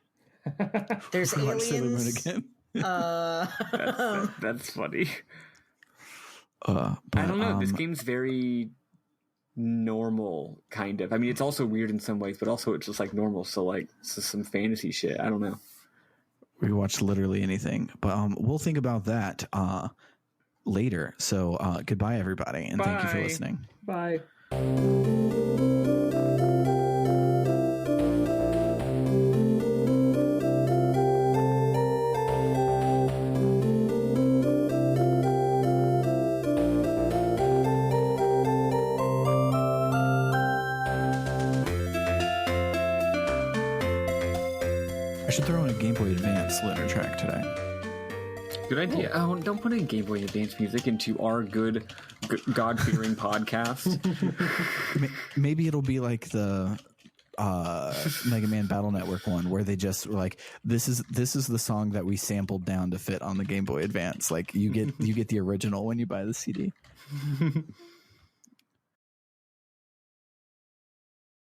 There's aliens. Sailor Moon again. That's funny. But, I don't know. This game's very normal, kind of. I mean, it's also weird in some ways, but also it's just like normal. So like, it's just some fantasy shit. I don't know. We watch literally anything, but we'll think about that later. So goodbye, everybody, and thank you for listening. Bye. I should throw in a Game Boy Advance Lunar track today. Good idea. Oh, don't put in Game Boy Advance music into our good God-fearing podcast. Maybe it'll be like the Mega Man Battle Network one where they just were like, this is the song that we sampled down to fit on the Game Boy Advance. Like you get the original when you buy the CD.